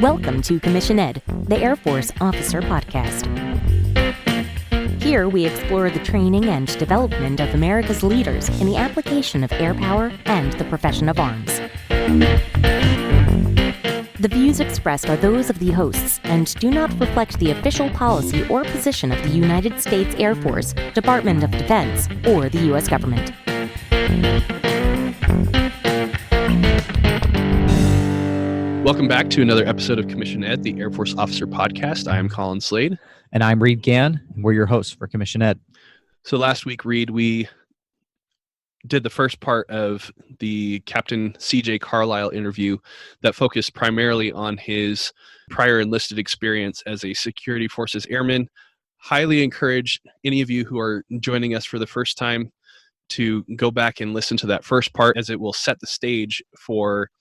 Welcome to Commission Ed, the Air Force Officer Podcast. Here we explore the training and development of America's leaders in the application of air power and the profession of arms. The views expressed are those of the hosts and do not reflect the official policy or position of the United States Air Force, Department of Defense, or the U.S. government. Welcome back to another episode of Commission Ed, the Air Force Officer Podcast. I am Colin Slade. And I'm Reed Gann, and we're your hosts for Commission Ed. So last week, Reed, we did the first part of the Capt CJ Carlisle interview that focused primarily on his prior enlisted experience as a security forces airman. Highly encourage any of you who are joining us for the first time to go back and listen to that first part, as it will set the stage for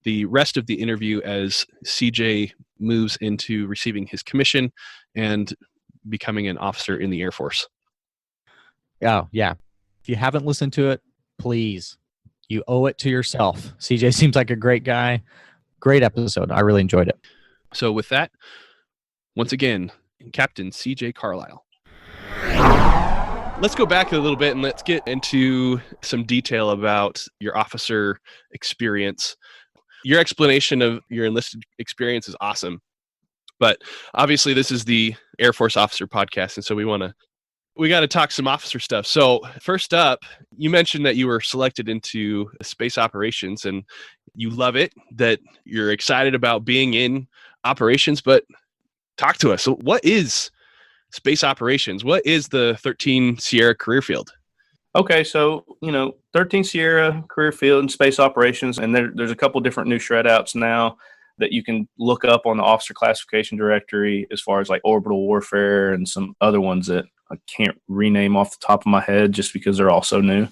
the rest of the interview as CJ moves into receiving his commission and becoming an officer in the Air Force. Oh, yeah. If you haven't listened to it, please, you owe it to yourself. CJ seems like a great guy. Great episode. I really enjoyed it. So with that, once again, Capt CJ Carlisle. Let's go back a little bit and let's get into some detail about your officer experience. Your explanation of your enlisted experience is awesome, but obviously this is the Air Force Officer Podcast, and so we got to talk some officer stuff. So first up, you mentioned that you were selected into space operations, and you love it, that you're excited about being in operations, but talk to us. So what is space operations? What is the 13 Sierra career field? Okay, so, 13 Sierra career field and space operations, and there's a couple different new shred outs now that you can look up on the officer classification directory, as far as like orbital warfare and some other ones that I can't rename off the top of my head just because they're all so new.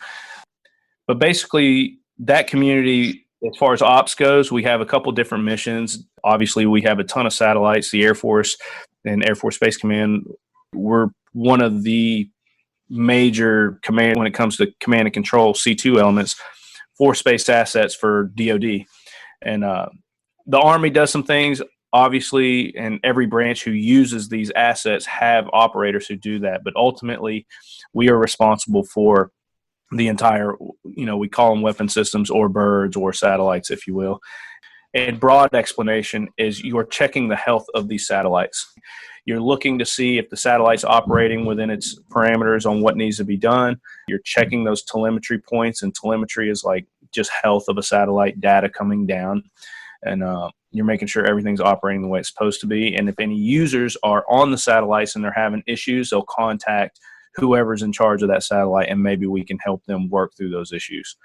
But basically, that community, as far as ops goes, we have a couple different missions. Obviously, we have a ton of satellites. The Air Force and Air Force Space Command, we're one of the major command when it comes to command and control C2 elements for space assets for DoD. And the Army does some things, obviously, and every branch who uses these assets have operators who do that. But ultimately, we are responsible for the entire, we call them weapon systems or birds or satellites, if you will. And broad explanation is you are checking the health of these satellites. You're looking to see if the satellite's operating within its parameters on what needs to be done. You're checking those telemetry points, and telemetry is like just health of a satellite, data coming down. And you're making sure everything's operating the way it's supposed to be. And if any users are on the satellites and they're having issues, they'll contact whoever's in charge of that satellite, and maybe we can help them work through those issues.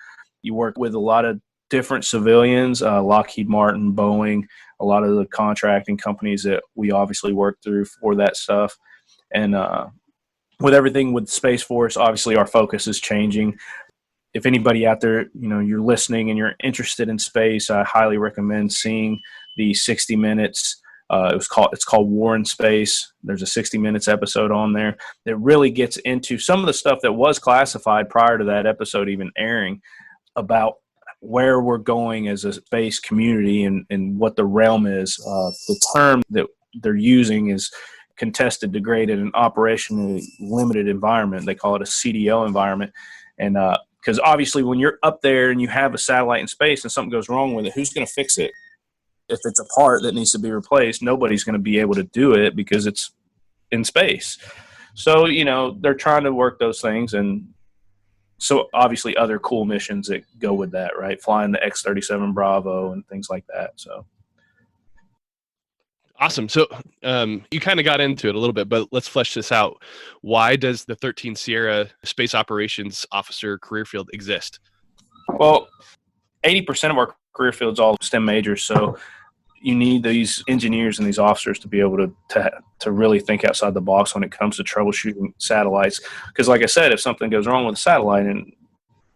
You work with a lot of different civilians, Lockheed Martin, Boeing, a lot of the contracting companies that we obviously work through for that stuff. And with everything with Space Force, obviously our focus is changing. If anybody out there, you're listening and you're interested in space, I highly recommend seeing the 60 Minutes. It's called War in Space. There's a 60 Minutes episode on there that really gets into some of the stuff that was classified prior to that episode even airing, about where we're going as a space community and what the realm is. The term that they're using is contested, degraded, and operationally limited environment. They call it a CDO environment. And because obviously when you're up there and you have a satellite in space and something goes wrong with it, who's going to fix it? If it's a part that needs to be replaced, nobody's going to be able to do it because it's in space. So, they're trying to work those things. And so obviously other cool missions that go with that, right? Flying the X-37 Bravo and things like that. So awesome. So you kind of got into it a little bit, but let's flesh this out. Why does the 13 Sierra Space Operations Officer career field exist? Well, 80% of our career field is all STEM majors. So you need these engineers and these officers to be able to really think outside the box when it comes to troubleshooting satellites. Because like I said, if something goes wrong with a satellite and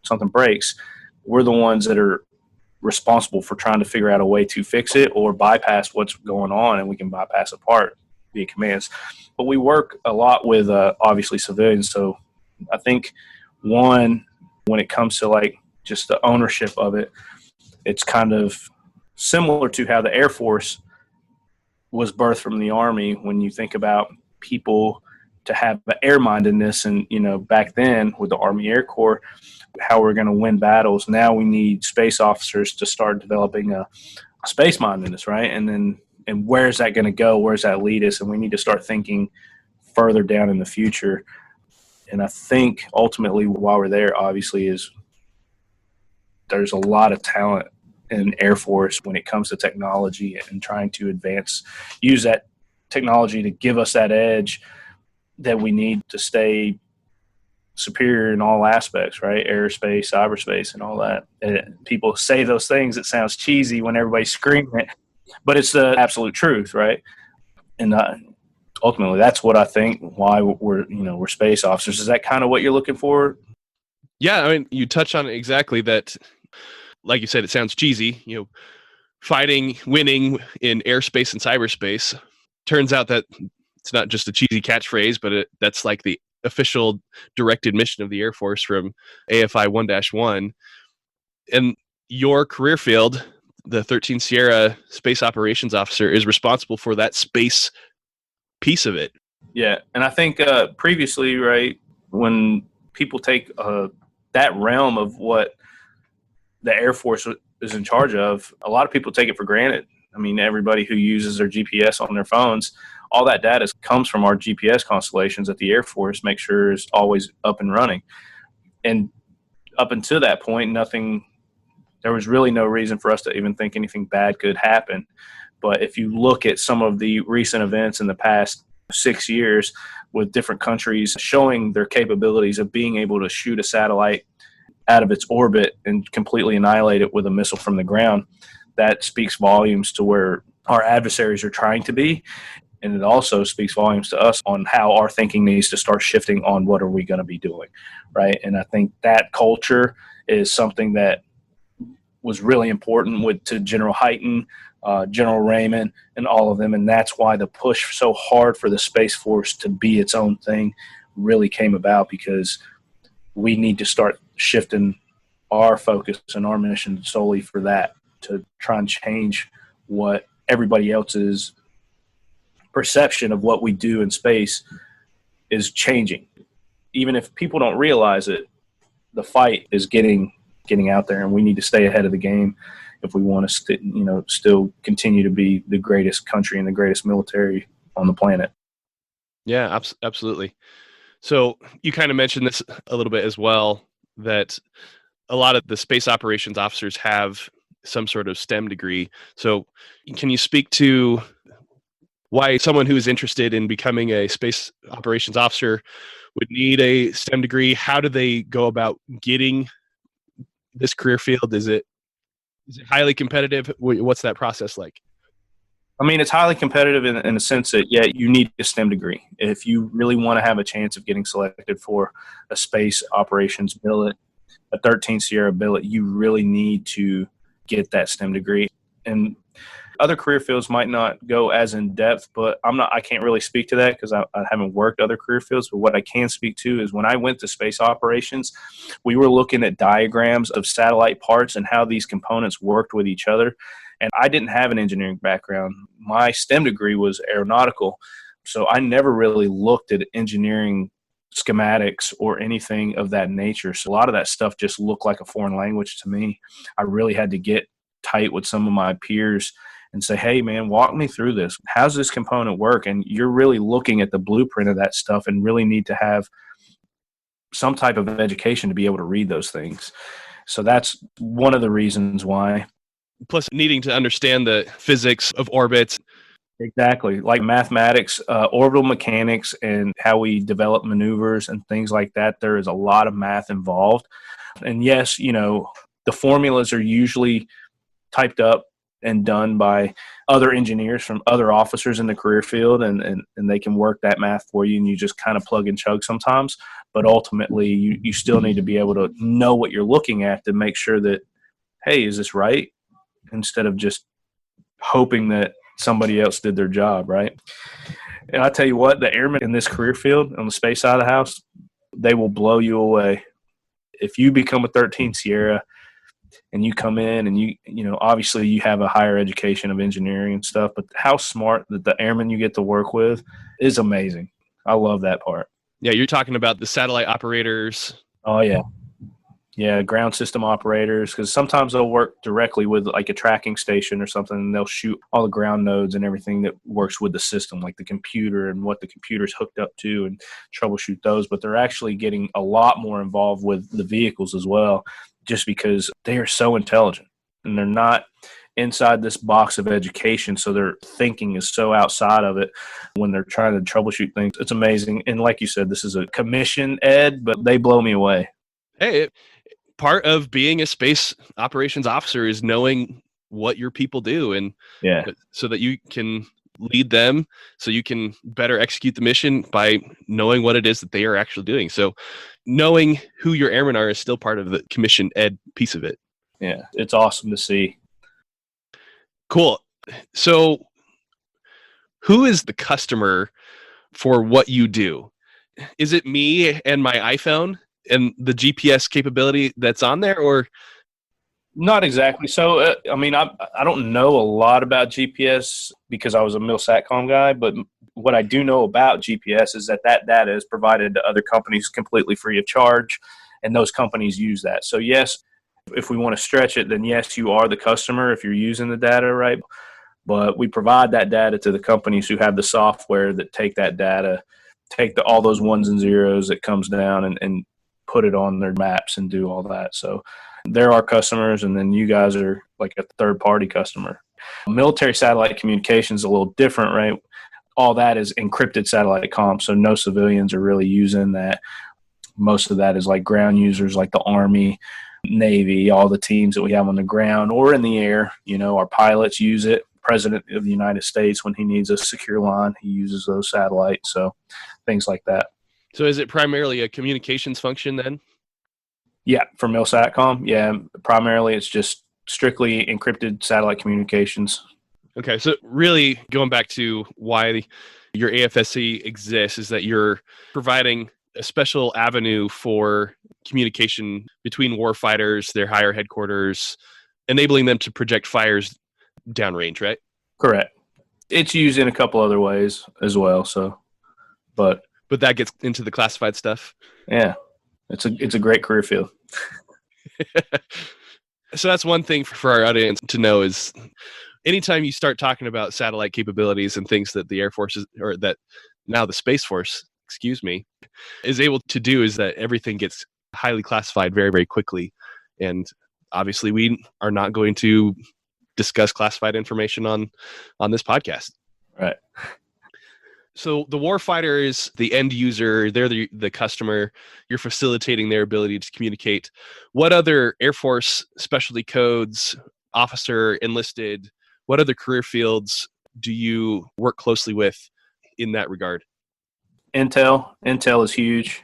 something breaks, we're the ones that are responsible for trying to figure out a way to fix it or bypass what's going on, and we can bypass a part via commands. But we work a lot with obviously civilians. So I think when it comes to like just the ownership of it, it's kind of similar to how the Air Force was birthed from the Army. When you think about people to have air-mindedness, and back then with the Army Air Corps, how we're going to win battles. Now we need space officers to start developing a space-mindedness, right? And where's that going to go? Where's that lead us? And we need to start thinking further down in the future. And I think ultimately while we're there, obviously, is there's a lot of talent in Air Force when it comes to technology and trying to use that technology to give us that edge that we need to stay superior in all aspects, right? Aerospace, cyberspace, and all that. People say those things. It sounds cheesy when everybody's screaming it, but it's the absolute truth, right? And ultimately, that's what I think why we're space officers. Is that kind of what you're looking for? Yeah, I mean, you touch on it exactly. That, like you said, it sounds cheesy. Fighting, winning in airspace and cyberspace. Turns out that it's not just a cheesy catchphrase, but that's like the official directed mission of the Air Force from AFI 1-1. And your career field, the 13th Sierra Space Operations Officer, is responsible for that space piece of it. Yeah, and I think previously, right, when people take that realm of what the Air Force is in charge of, a lot of people take it for granted. I mean, everybody who uses their GPS on their phones, all that data comes from our GPS constellations that the Air Force makes sure is always up and running. And up until that point, there was really no reason for us to even think anything bad could happen. But if you look at some of the recent events in the past 6 years with different countries showing their capabilities of being able to shoot a satellite out of its orbit and completely annihilate it with a missile from the ground, that speaks volumes to where our adversaries are trying to be. And it also speaks volumes to us on how our thinking needs to start shifting on what are we going to be doing, right? And I think that culture is something that was really important to General Hyten, General Raymond, and all of them. And that's why the push so hard for the Space Force to be its own thing really came about, because we need to start shifting our focus and our mission solely for that, to try and change what everybody else's perception of what we do in space is changing. Even if people don't realize it, the fight is getting out there, and we need to stay ahead of the game if we want to still continue to be the greatest country and the greatest military on the planet. Yeah, absolutely. So you kind of mentioned this a little bit as well, that a lot of the space operations officers have some sort of STEM degree. So can you speak to why someone who is interested in becoming a space operations officer would need a STEM degree? How do they go about getting this career field? Is it highly competitive? What's that process like? I mean, it's highly competitive in the sense that, yeah, you need a STEM degree. If you really want to have a chance of getting selected for a space operations billet, a 13th Sierra billet, you really need to get that STEM degree. And other career fields might not go as in depth, but I can't really speak to that because I haven't worked other career fields. But what I can speak to is when I went to space operations, we were looking at diagrams of satellite parts and how these components worked with each other. And I didn't have an engineering background. My STEM degree was aeronautical. So I never really looked at engineering schematics or anything of that nature. So a lot of that stuff just looked like a foreign language to me. I really had to get tight with some of my peers and say, hey, man, walk me through this. How's this component work? And you're really looking at the blueprint of that stuff and really need to have some type of education to be able to read those things. So that's one of the reasons why. Plus needing to understand the physics of orbits. Exactly. Like mathematics, orbital mechanics, and how we develop maneuvers and things like that. There is a lot of math involved. And yes, the formulas are usually typed up and done by other engineers from other officers in the career field, and they can work that math for you, and you just kind of plug and chug sometimes. But ultimately, you still need to be able to know what you're looking at to make sure that, hey, is this right? Instead of just hoping that somebody else did their job, right? And I tell you what, the airmen in this career field on the space side of the house, they will blow you away. If you become a 13 Sierra, and you come in and obviously you have a higher education of engineering and stuff, but how smart that the airmen you get to work with is amazing. I love that part. Yeah, you're talking about the satellite operators. Oh, yeah. Yeah, ground system operators, because sometimes they'll work directly with like a tracking station or something, and they'll shoot all the ground nodes and everything that works with the system, like the computer and what the computer's hooked up to, and troubleshoot those. But they're actually getting a lot more involved with the vehicles as well, just because they are so intelligent and they're not inside this box of education. So their thinking is so outside of it when they're trying to troubleshoot things. It's amazing. And like you said, this is a commission ed, but they blow me away. Hey, part of being a space operations officer is knowing what your people do, and so that you can lead them, so you can better execute the mission by knowing what it is that they are actually doing. So knowing who your airmen are is still part of the commission ed piece of it. Yeah, it's awesome to see. Cool. So who is the customer for what you do? Is it me and my iPhone and the GPS capability that's on there, or? Not exactly. So, I don't know a lot about GPS because I was a MilSatcom guy, but what I do know about GPS is that data is provided to other companies completely free of charge, and those companies use that. So, yes, if we want to stretch it, then yes, you are the customer if you're using the data, right? But we provide that data to the companies who have the software that take that data, take all those ones and zeros that comes down and put it on their maps and do all that. So they're our customers, and then you guys are like a third-party customer. Military satellite communications is a little different, right? All that is encrypted satellite comms, so no civilians are really using that. Most of that is like ground users like the Army, Navy, all the teams that we have on the ground or in the air. Our pilots use it. President of the United States, when he needs a secure line, he uses those satellites. So things like that. So is it primarily a communications function then? Yeah, for MilSatcom, yeah. Primarily it's just strictly encrypted satellite communications. Okay, so really going back to why your AFSC exists is that you're providing a special avenue for communication between warfighters, their higher headquarters, enabling them to project fires downrange, right? Correct. It's used in a couple other ways as well. So, but that gets into the classified stuff. Yeah, it's a great career field. So that's one thing for our audience to know is anytime you start talking about satellite capabilities and things that the Air Force is, or that now the Space Force, is able to do, is that everything gets highly classified very, very quickly. And obviously we are not going to discuss classified information on this podcast. Right. So the warfighter is the end user. They're the customer. You're facilitating their ability to communicate. What other Air Force specialty codes, officer, enlisted, what other career fields do you work closely with in that regard? Intel is huge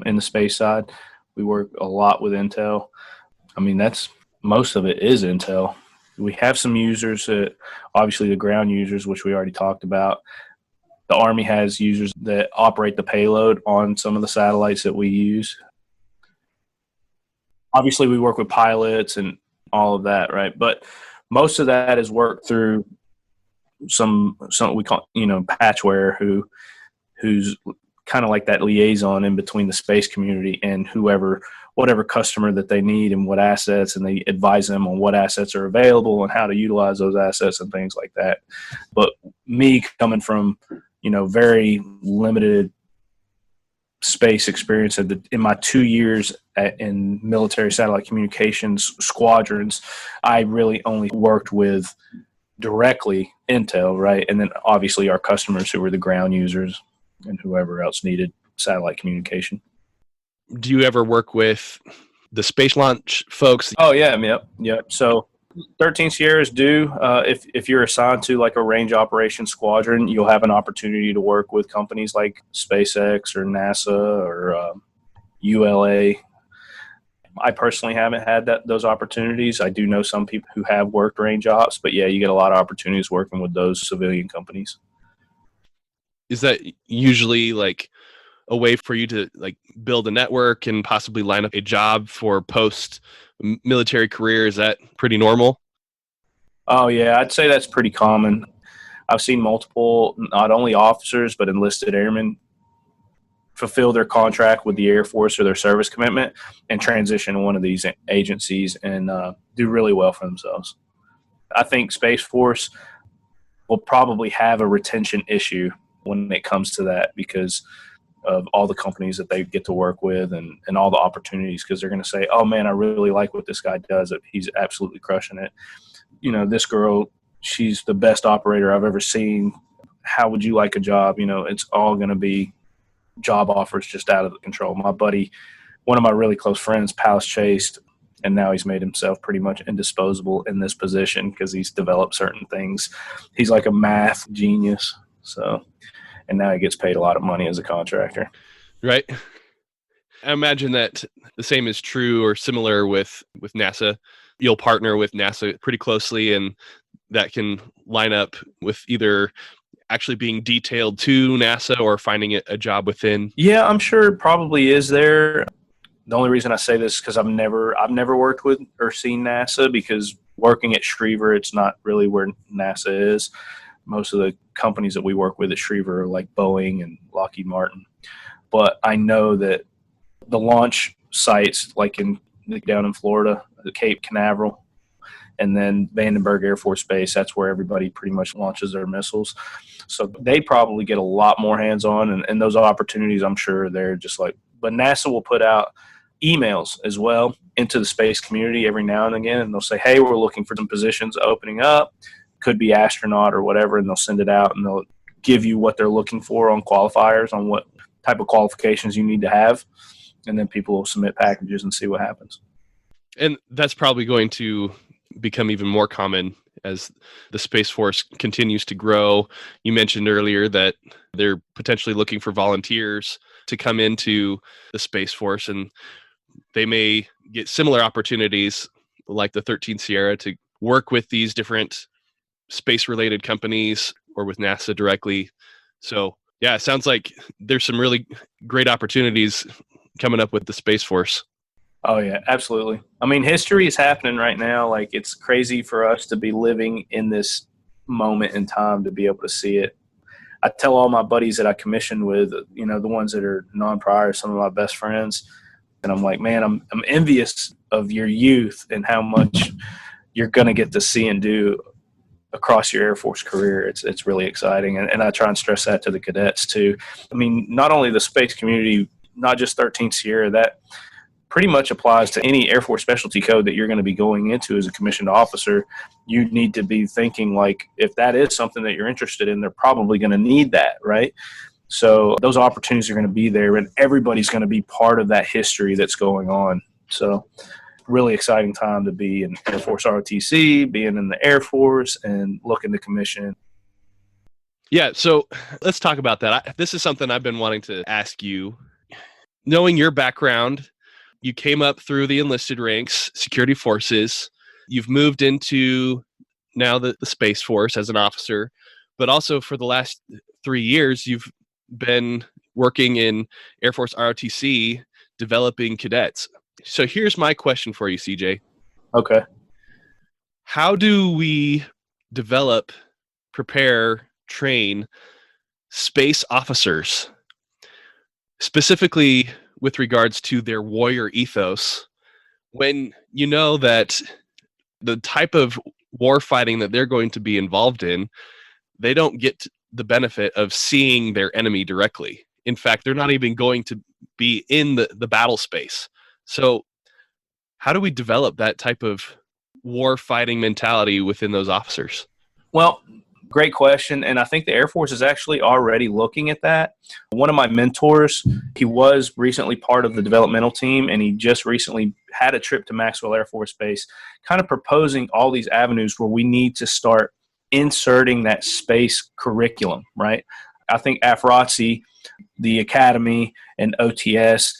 in the space side. We work a lot with Intel. That's most of it is Intel. We have some users, obviously the ground users, which we already talked about. The Army has users that operate the payload on some of the satellites that we use. Obviously, we work with pilots and all of that, right? But most of that is worked through some we call patchware, who's kind of like that liaison in between the space community and whatever customer that they need and what assets, and they advise them on what assets are available and how to utilize those assets and things like that. But me coming from, very limited space experience in my 2 years in military satellite communications squadrons, I really only worked with directly Intel, right? And then obviously our customers who were the ground users and whoever else needed satellite communication. Do you ever work with the space launch folks? Oh, yeah. Yep. So 13 Sierras do. If you're assigned to like a range operations squadron, you'll have an opportunity to work with companies like SpaceX or NASA or ULA. I personally haven't had those opportunities. I do know some people who have worked range ops, but yeah, you get a lot of opportunities working with those civilian companies. Is that usually like a way for you to like build a network and possibly line up a job for post military career? Is that pretty normal? Oh yeah, I'd say that's pretty common. I've seen multiple, not only officers, but enlisted airmen fulfill their contract with the Air Force or their service commitment and transition to one of these agencies and do really well for themselves. I think Space Force will probably have a retention issue when it comes to that because of all the companies that they get to work with and all the opportunities, because they're going to say, oh man, I really like what this guy does. He's absolutely crushing it. You know, this girl, she's the best operator I've ever seen. How would you like a job? You know, it's all going to be job offers just out of control. My buddy, one of my really close friends, Palace chased, and now he's made himself pretty much indisposable in this position because he's developed certain things. He's like a math genius. So, and now he gets paid a lot of money as a contractor. Right. I imagine that the same is true or similar with NASA. You'll partner with NASA pretty closely, and that can line up with either actually being detailed to NASA or finding a job within. Yeah, I'm sure it probably is there. The only reason I say this is because I've never worked with or seen NASA, because working at Schriever, it's not really where NASA is. Most of the companies that we work with at Schriever are like Boeing and Lockheed Martin. But I know that the launch sites, like down in Florida, the Cape Canaveral, and then Vandenberg Air Force Base, that's where everybody pretty much launches their missiles. So they probably get a lot more hands-on, and those opportunities, I'm sure they're just like, but NASA will put out emails as well into the space community every now and again, and they'll say, hey, we're looking for some positions opening up, could be astronaut or whatever, and they'll send it out and they'll give you what they're looking for on qualifiers, on what type of qualifications you need to have, and then people will submit packages and see what happens. And that's probably going to become even more common as the Space Force continues to grow. You mentioned earlier that they're potentially looking for volunteers to come into the Space Force, and they may get similar opportunities like the 13th Sierra to work with these different space-related companies or with NASA directly. So, yeah, it sounds like there's some really great opportunities coming up with the Space Force. Oh, yeah, absolutely. I mean, history is happening right now. Like, it's crazy for us to be living in this moment in time to be able to see it. I tell all my buddies that I commissioned with, you know, the ones that are non-prior, some of my best friends, and I'm like, man, I'm envious of your youth and how much you're going to get to see and do across your Air Force career. It's really exciting. And I try and stress that to the cadets too. I mean, not only the space community, not just 13th Sierra, that pretty much applies to any Air Force specialty code that you're going to be going into as a commissioned officer. You need to be thinking, like, if that is something that you're interested in, they're probably going to need that, right? So those opportunities are going to be there, and everybody's going to be part of that history that's going on. So really exciting time to be in Air Force ROTC, being in the Air Force, and looking to commission. Yeah, so let's talk about that. This is something I've been wanting to ask you. Knowing your background, you came up through the enlisted ranks, security forces. You've moved into now the Space Force as an officer, but also for the last 3 years, you've been working in Air Force ROTC, developing cadets. So here's my question for you, CJ. Okay. How do we develop, prepare, train space officers, specifically with regards to their warrior ethos, when you know that the type of war fighting that they're going to be involved in, they don't get the benefit of seeing their enemy directly. In fact, they're not even going to be in the battle space. So how do we develop that type of war fighting mentality within those officers? Well, great question. And I think the Air Force is actually already looking at that. One of my mentors, he was recently part of the developmental team, and he just recently had a trip to Maxwell Air Force Base, kind of proposing all these avenues where we need to start inserting that space curriculum, right? I think AFROTC, the Academy, and OTS,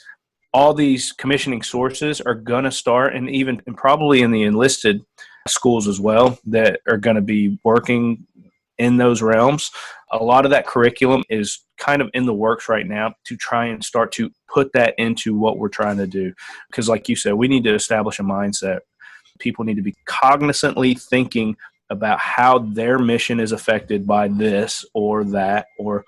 all these commissioning sources are going to start, and probably in the enlisted schools as well, that are going to be working in those realms. A lot of that curriculum is kind of in the works right now to try and start to put that into what we're trying to do. Because like you said, we need to establish a mindset. People need to be cognizantly thinking about how their mission is affected by this or that, or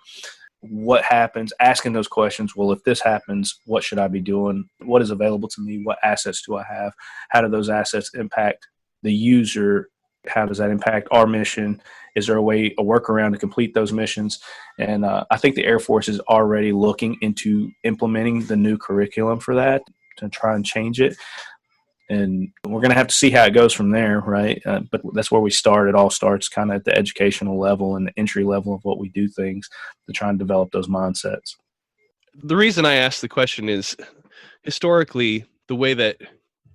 what happens, asking those questions. Well, if this happens, what should I be doing? What is available to me? What assets do I have? How do those assets impact the user? How does that impact our mission? Is there a workaround to complete those missions? And I think the Air Force is already looking into implementing the new curriculum for that to try and change it. And we're going to have to see how it goes from there, right? But that's where we start. It all starts kind of at the educational level and the entry level of what we do things to try and develop those mindsets. The reason I asked the question is historically, the way that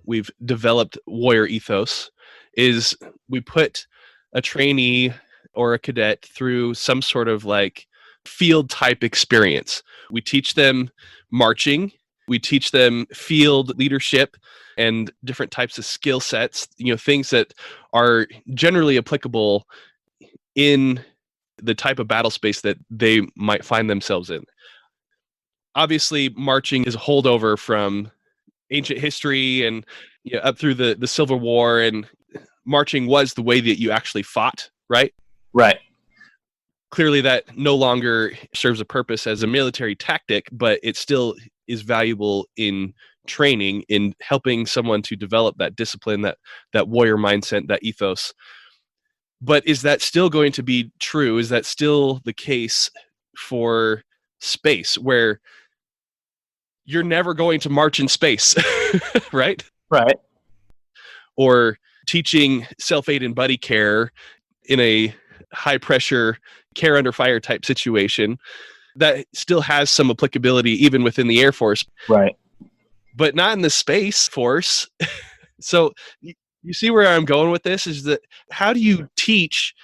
we've developed warrior ethos is we put a trainee or a cadet through some sort of like field type experience. We teach them marching. We teach them field leadership and different types of skill sets, things that are generally applicable in the type of battle space that they might find themselves in. Obviously, marching is a holdover from ancient history and up through the Civil War, and marching was the way that you actually fought, right? Right. Clearly, that no longer serves a purpose as a military tactic, but it still is valuable in training, in helping someone to develop that discipline, that warrior mindset, that ethos. But is that still going to be true? Is that still the case for space, where you're never going to march in space, right? Right. Or teaching self-aid and buddy care in a high-pressure care under fire type situation that still has some applicability even within the Air Force. Right. But not in the Space Force. So you see where I'm going with this, is that how do you teach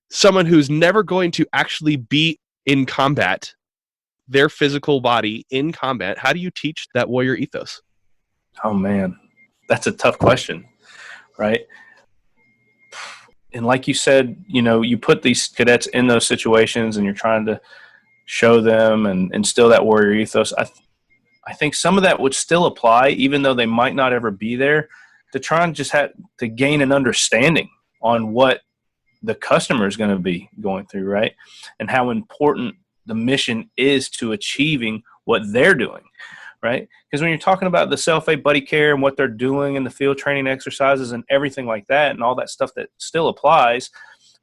someone who's never going to actually be in combat, their physical body in combat, how do you teach that warrior ethos? Oh, man, that's a tough question, right? And like you said, you put these cadets in those situations and you're trying to show them and instill that warrior ethos. I think some of that would still apply, even though they might not ever be there, to try and just have to gain an understanding on what the customer is going to be going through, right? And how important the mission is to achieving what they're doing, right? Because when you're talking about the self-aid buddy care and what they're doing in the field training exercises and everything like that and all that stuff that still applies,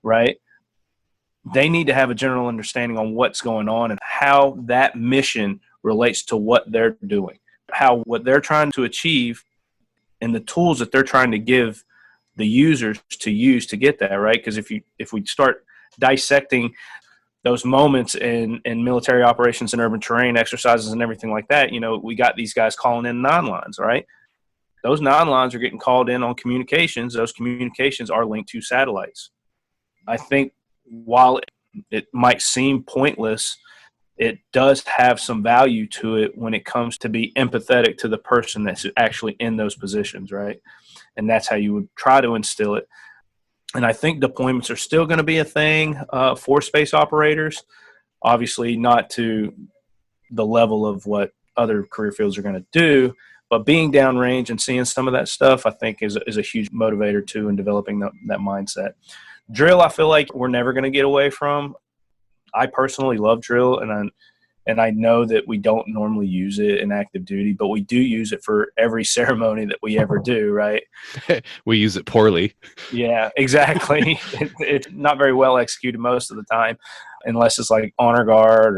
right? They need to have a general understanding on what's going on and how that mission relates to what they're doing, how what they're trying to achieve and the tools that they're trying to give the users to use to get that, right? Because if we start dissecting those moments in military operations and urban terrain exercises and everything like that, we got these guys calling in non-lines, right? Those non-lines are getting called in on communications. Those communications are linked to satellites. I think while it might seem pointless, it does have some value to it when it comes to be empathetic to the person that's actually in those positions, right? And that's how you would try to instill it. And I think deployments are still going to be a thing for space operators, obviously not to the level of what other career fields are going to do, but being downrange and seeing some of that stuff, I think is a huge motivator too in developing that mindset. Drill, I feel like we're never going to get away from. I personally love drill, and I know that we don't normally use it in active duty, but we do use it for every ceremony that we ever do, right? We use it poorly. Yeah, exactly. It's not very well executed most of the time, unless it's like honor guard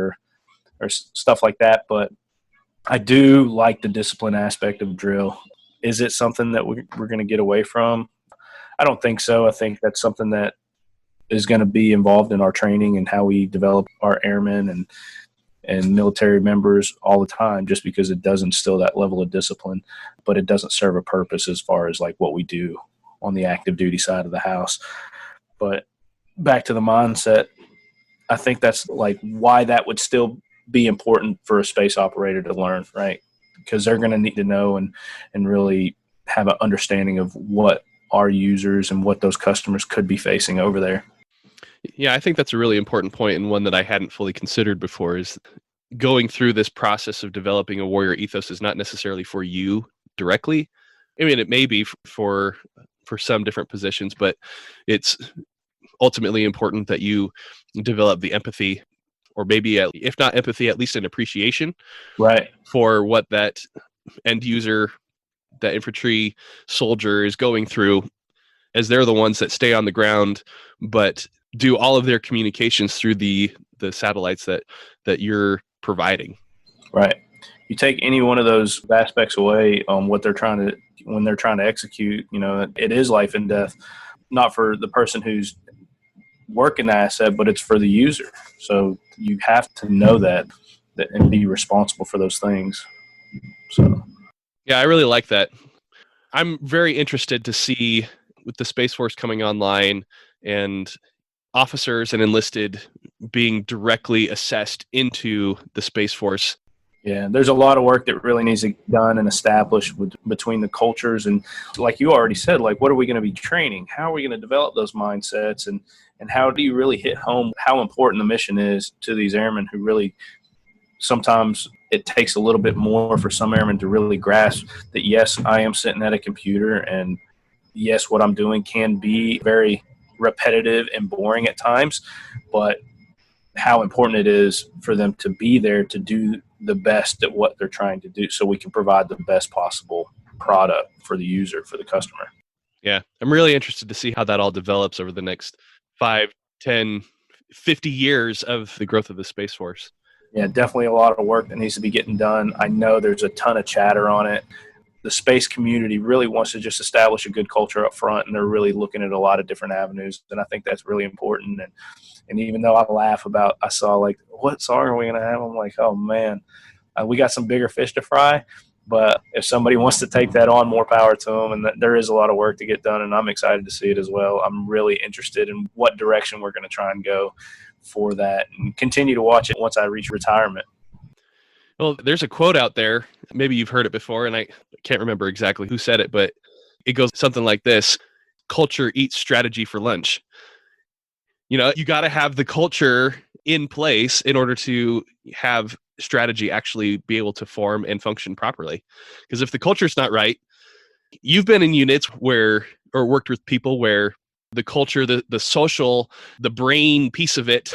or stuff like that. But I do like the discipline aspect of drill. Is it something that we're going to get away from? I don't think so. I think that's something that is going to be involved in our training and how we develop our airmen and military members all the time, just because it does instill that level of discipline, but it doesn't serve a purpose as far as like what we do on the active duty side of the house. But back to the mindset, I think that's like why that would still be important for a space operator to learn, right? Because they're going to need to know and really have an understanding of what our users and what those customers could be facing over there. Yeah, I think that's a really important point, and one that I hadn't fully considered before, is going through this process of developing a warrior ethos is not necessarily for you directly. I mean, it may be for some different positions, but it's ultimately important that you develop the empathy, or maybe if not empathy, at least an appreciation Right. for what that end user, that infantry soldier is going through, as they're the ones that stay on the ground but do all of their communications through the satellites that you're providing. Right. You take any one of those aspects away on when they're trying to execute, it is life and death, not for the person who's working the asset, but it's for the user. So you have to know that and be responsible for those things. So yeah, I really like that. I'm very interested to see, with the Space Force coming online and officers and enlisted being directly assessed into the Space Force. Yeah, there's a lot of work that really needs to be done and established between the cultures. And like you already said, like, what are we going to be training? How are we going to develop those mindsets? And how do you really hit home how important the mission is to these airmen who really, sometimes it takes a little bit more for some airmen to really grasp that, yes, I am sitting at a computer, and yes, what I'm doing can be very repetitive and boring at times, but how important it is for them to be there to do the best at what they're trying to do, so we can provide the best possible product for the user, for the customer. Yeah, I'm really interested to see how that all develops over the next 5, 10, 50 years of the growth of the Space Force. Yeah, definitely a lot of work that needs to be getting done. I know there's a ton of chatter on it. The space community really wants to just establish a good culture up front, and they're really looking at a lot of different avenues, and I think that's really important. And even though I laugh about, I saw like, what song are we going to have? I'm like, oh man, we got some bigger fish to fry. But if somebody wants to take that on, more power to them. And there is a lot of work to get done, and I'm excited to see it as well. I'm really interested in what direction we're going to try and go for that, and continue to watch it once I reach retirement. Well, there's a quote out there. Maybe you've heard it before, and I can't remember exactly who said it, but it goes something like this: culture eats strategy for lunch. You got to have the culture in place in order to have strategy actually be able to form and function properly. Because if the culture's not right, you've been in units or worked with people where the culture, the social, the brain piece of it,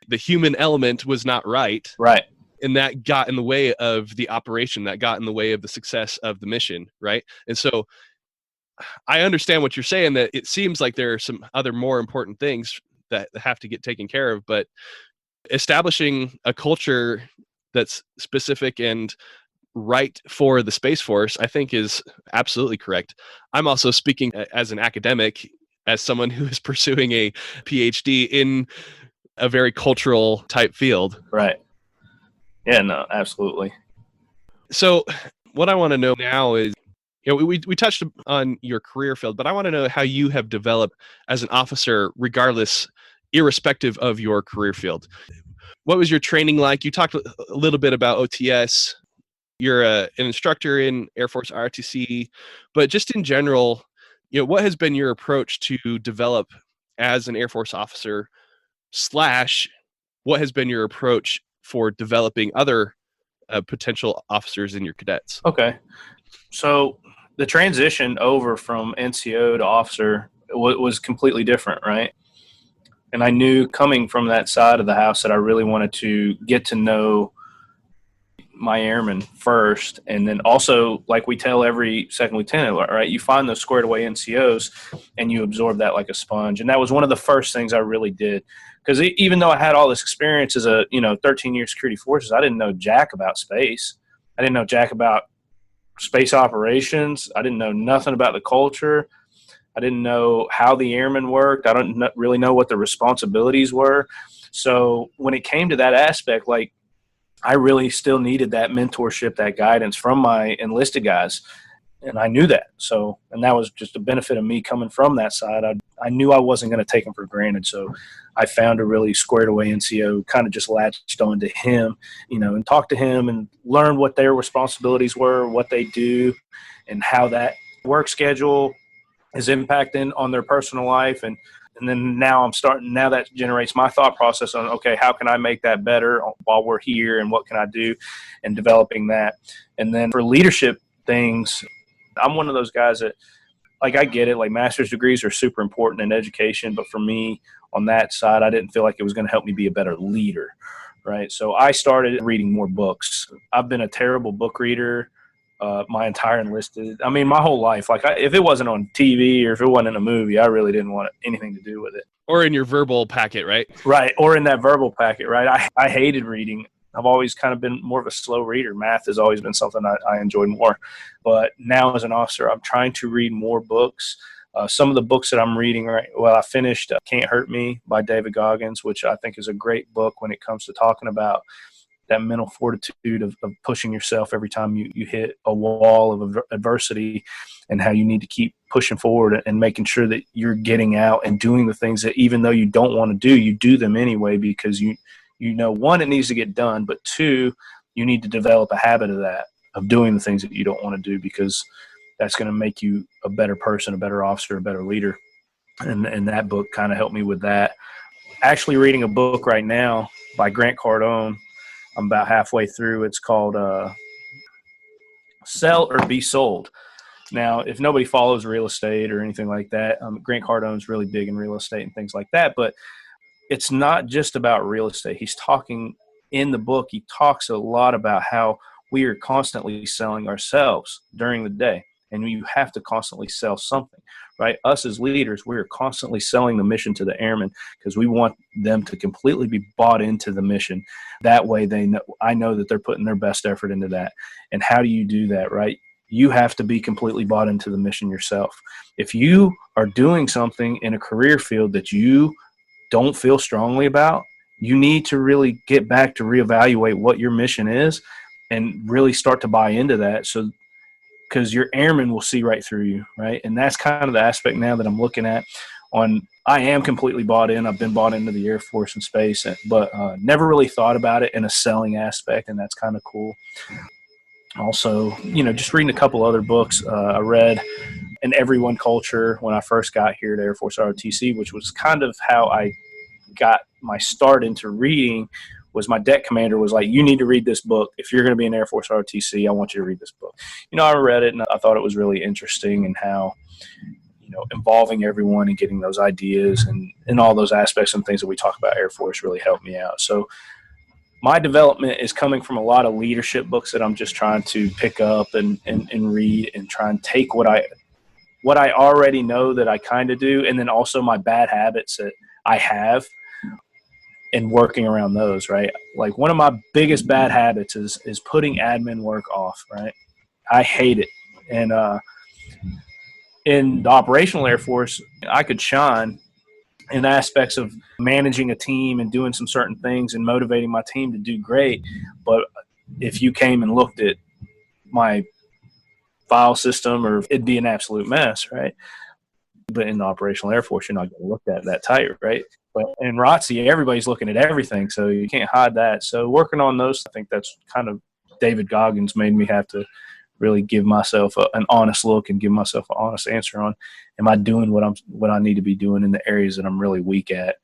the human element was not right. Right. And that got in the way of the operation, that got in the way of the success of the mission, right? And so I understand what you're saying, that it seems like there are some other more important things that have to get taken care of, but establishing a culture that's specific and right for the Space Force, I think, is absolutely correct. I'm also speaking as an academic, as someone who is pursuing a PhD in a very cultural type field. Right. Yeah, no, absolutely. So what I want to know now is, we touched on your career field, but I want to know how you have developed as an officer, irrespective of your career field. What was your training like? You talked a little bit about OTS. You're an instructor in Air Force ROTC, but just in general, what has been your approach to develop as an Air Force officer / what has been your approach for developing other potential officers in your cadets? Okay. So the transition over from NCO to officer was completely different, right? And I knew coming from that side of the house that I really wanted to get to know my airmen first. And then also, like we tell every second lieutenant, right, you find those squared away NCOs and you absorb that like a sponge. And that was one of the first things I really did. Because even though I had all this experience as a 13-year security forces, I didn't know jack about space. I didn't know jack about space operations. I didn't know nothing about the culture. I didn't know how the airmen worked. I don't really know what the responsibilities were. So when it came to that aspect, like, I really still needed that mentorship, that guidance from my enlisted guys. And I knew that. So, and that was just a benefit of me coming from that side. I knew I wasn't going to take them for granted. So I found a really squared away NCO, kind of just latched on to him, and talked to him and learned what their responsibilities were, what they do, and how that work schedule is impacting on their personal life. And And then now that generates my thought process on, okay, how can I make that better while we're here, and what can I do, and developing that. And then for leadership things, I'm one of those guys that, like, I get it, like master's degrees are super important in education, but for me on that side, I didn't feel like it was going to help me be a better leader, right? So I started reading more books. I've been a terrible book reader my entire my whole life. Like, if it wasn't on TV or if it wasn't in a movie, I really didn't want anything to do with it. Or in your verbal packet, right? Right, or in that verbal packet, right? I hated reading. I've always kind of been more of a slow reader. Math has always been something I enjoyed more. But now as an officer, I'm trying to read more books. Some of the books that I'm reading I finished Can't Hurt Me by David Goggins, which I think is a great book when it comes to talking about that mental fortitude of pushing yourself every time you hit a wall of adversity, and how you need to keep pushing forward and making sure that you're getting out and doing the things that even though you don't want to do, you do them anyway, because you know, one, it needs to get done, but two, you need to develop a habit of doing the things that you don't want to do, because that's going to make you a better person, a better officer, a better leader. And that book kind of helped me with that. Actually reading a book right now by Grant Cardone. I'm about halfway through. It's called Sell or Be Sold. Now, if nobody follows real estate or anything like that, Grant Cardone's really big in real estate and things like that, but it's not just about real estate. He's talking in the book. He talks a lot about how we are constantly selling ourselves during the day, and you have to constantly sell something, right? Us as leaders, we're constantly selling the mission to the airmen because we want them to completely be bought into the mission. That way I know that they're putting their best effort into that. And how do you do that, right? You have to be completely bought into the mission yourself. If you are doing something in a career field that you don't feel strongly about, you need to really get back to reevaluate what your mission is and really start to buy into that. So, because your airmen will see right through you, right? And that's kind of the aspect now that I'm looking at. I am completely bought in. I've been bought into the Air Force and space, but never really thought about it in a selling aspect, and that's kind of cool. Also, just reading a couple other books. I read An Everyone Culture when I first got here at Air Force ROTC, which was kind of how I got my start into reading. Was my deck commander was like, you need to read this book. If you're going to be an Air Force ROTC, I want you to read this book. I read it and I thought it was really interesting, and how, involving everyone and getting those ideas and all those aspects and things that we talk about Air Force really helped me out. So my development is coming from a lot of leadership books that I'm just trying to pick up and read, and try and take what I already know that I kind of do, and then also my bad habits that I have, and working around those, right? Like, one of my biggest bad habits is putting admin work off, right? I hate it. And in the operational Air Force, I could shine in aspects of managing a team and doing some certain things and motivating my team to do great. But if you came and looked at my file system, or it'd be an absolute mess, right? But in the operational Air Force, you're not going to look at that tight, right? But in ROTC, everybody's looking at everything, so you can't hide that. So working on those, I think that's kind of David Goggins made me have to really give myself an honest look and give myself an honest answer on, am I doing what I need to be doing in the areas that I'm really weak at?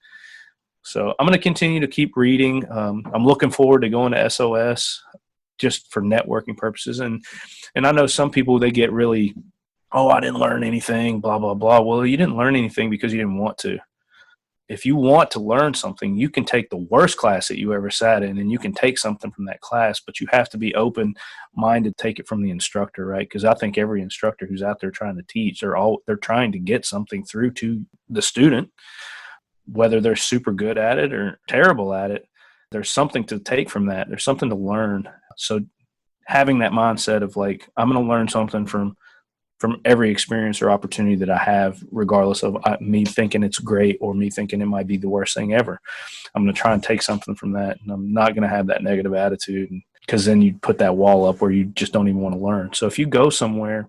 So I'm going to continue to keep reading. I'm looking forward to going to SOS just for networking purposes. And I know some people, they get really, I didn't learn anything, blah, blah, blah. Well, you didn't learn anything because you didn't want to. If you want to learn something, you can take the worst class that you ever sat in, and you can take something from that class, but you have to be open-minded to take it from the instructor, right? Because I think every instructor who's out there trying to teach, they're trying to get something through to the student, whether they're super good at it or terrible at it. There's something to take from that. There's something to learn. So having that mindset of like, I'm going to learn something from every experience or opportunity that I have, regardless of me thinking it's great or me thinking it might be the worst thing ever. I'm going to try and take something from that, and I'm not going to have that negative attitude, because then you put that wall up where you just don't even want to learn. So if you go somewhere,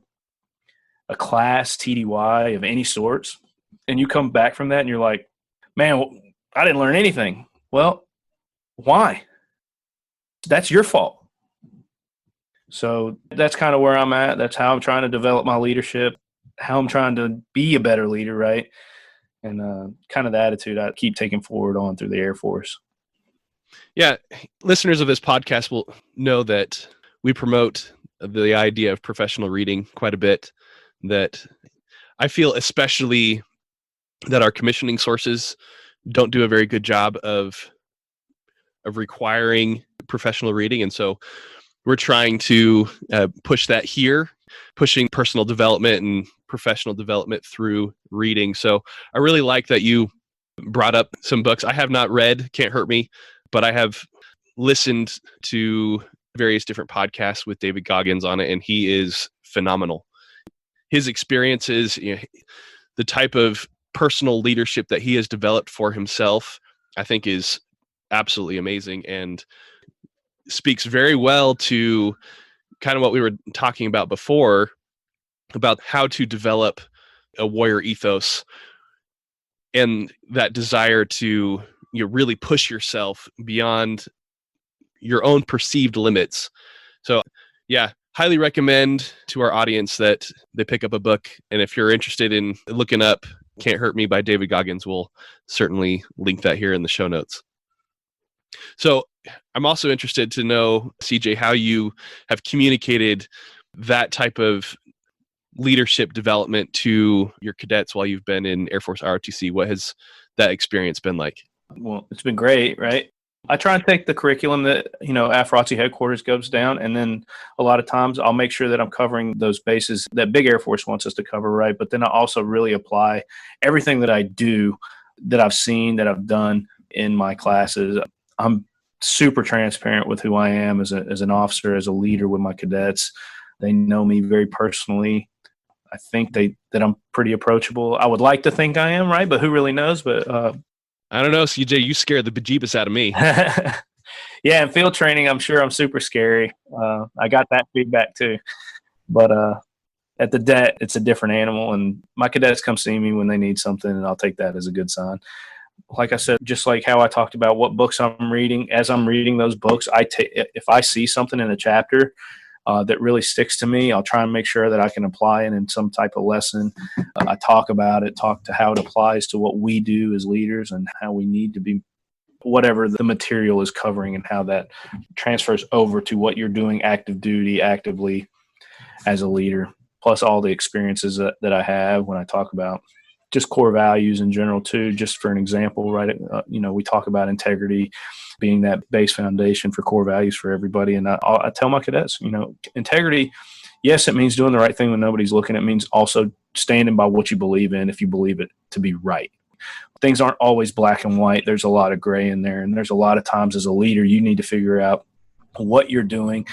a class, TDY of any sorts, and you come back from that and you're like, man, I didn't learn anything. Well, why? That's your fault. So that's kind of where I'm at. That's how I'm trying to develop my leadership, how I'm trying to be a better leader, right? and kind of the attitude I keep taking forward on through the Air Force. Yeah, listeners of this podcast will know that we promote the idea of professional reading quite a bit. That I feel especially that our commissioning sources don't do a very good job of requiring professional reading, and so we're trying to push that here, pushing personal development and professional development through reading. So I really like that you brought up some books I have not read. Can't Hurt Me, but I have listened to various different podcasts with David Goggins on it, and he is phenomenal. His experiences, the type of personal leadership that he has developed for himself, I think is absolutely amazing and speaks very well to kind of what we were talking about before, about how to develop a warrior ethos and that desire to really push yourself beyond your own perceived limits. So yeah, highly recommend to our audience that they pick up a book. And if you're interested in looking up Can't Hurt Me by David Goggins, we'll certainly link that here in the show notes. So I'm also interested to know, CJ, how you have communicated that type of leadership development to your cadets while you've been in Air Force ROTC. What has that experience been like? Well, it's been great, right? I try and take the curriculum that, AFROTC headquarters goes down, and then a lot of times I'll make sure that I'm covering those bases that big Air Force wants us to cover, right? But then I also really apply everything that I do, that I've seen, that I've done in my classes. I'm super transparent with who I am as an officer, as a leader with my cadets. They know me very personally. I think that I'm pretty approachable. I would like to think I am, right? But who really knows? But I don't know, CJ, you scared the bejeebus out of me. Yeah, in field training, I'm sure I'm super scary. I got that feedback too. But at the det, it's a different animal, and my cadets come see me when they need something, and I'll take that as a good sign. Like I said, just like how I talked about what books I'm reading, as I'm reading those books, if I see something in a chapter that really sticks to me, I'll try and make sure that I can apply it in some type of lesson. I talk about it, talk to how it applies to what we do as leaders and how we need to be, whatever the material is covering, and how that transfers over to what you're doing active duty, actively as a leader, plus all the experiences that I have when I talk about just core values in general too. Just for an example, right? We talk about integrity being that base foundation for core values for everybody. And I tell my cadets, integrity, yes, it means doing the right thing when nobody's looking. It means also standing by what you believe in if you believe it to be right. Things aren't always black and white. There's a lot of gray in there. And there's a lot of times as a leader, you need to figure out what you're doing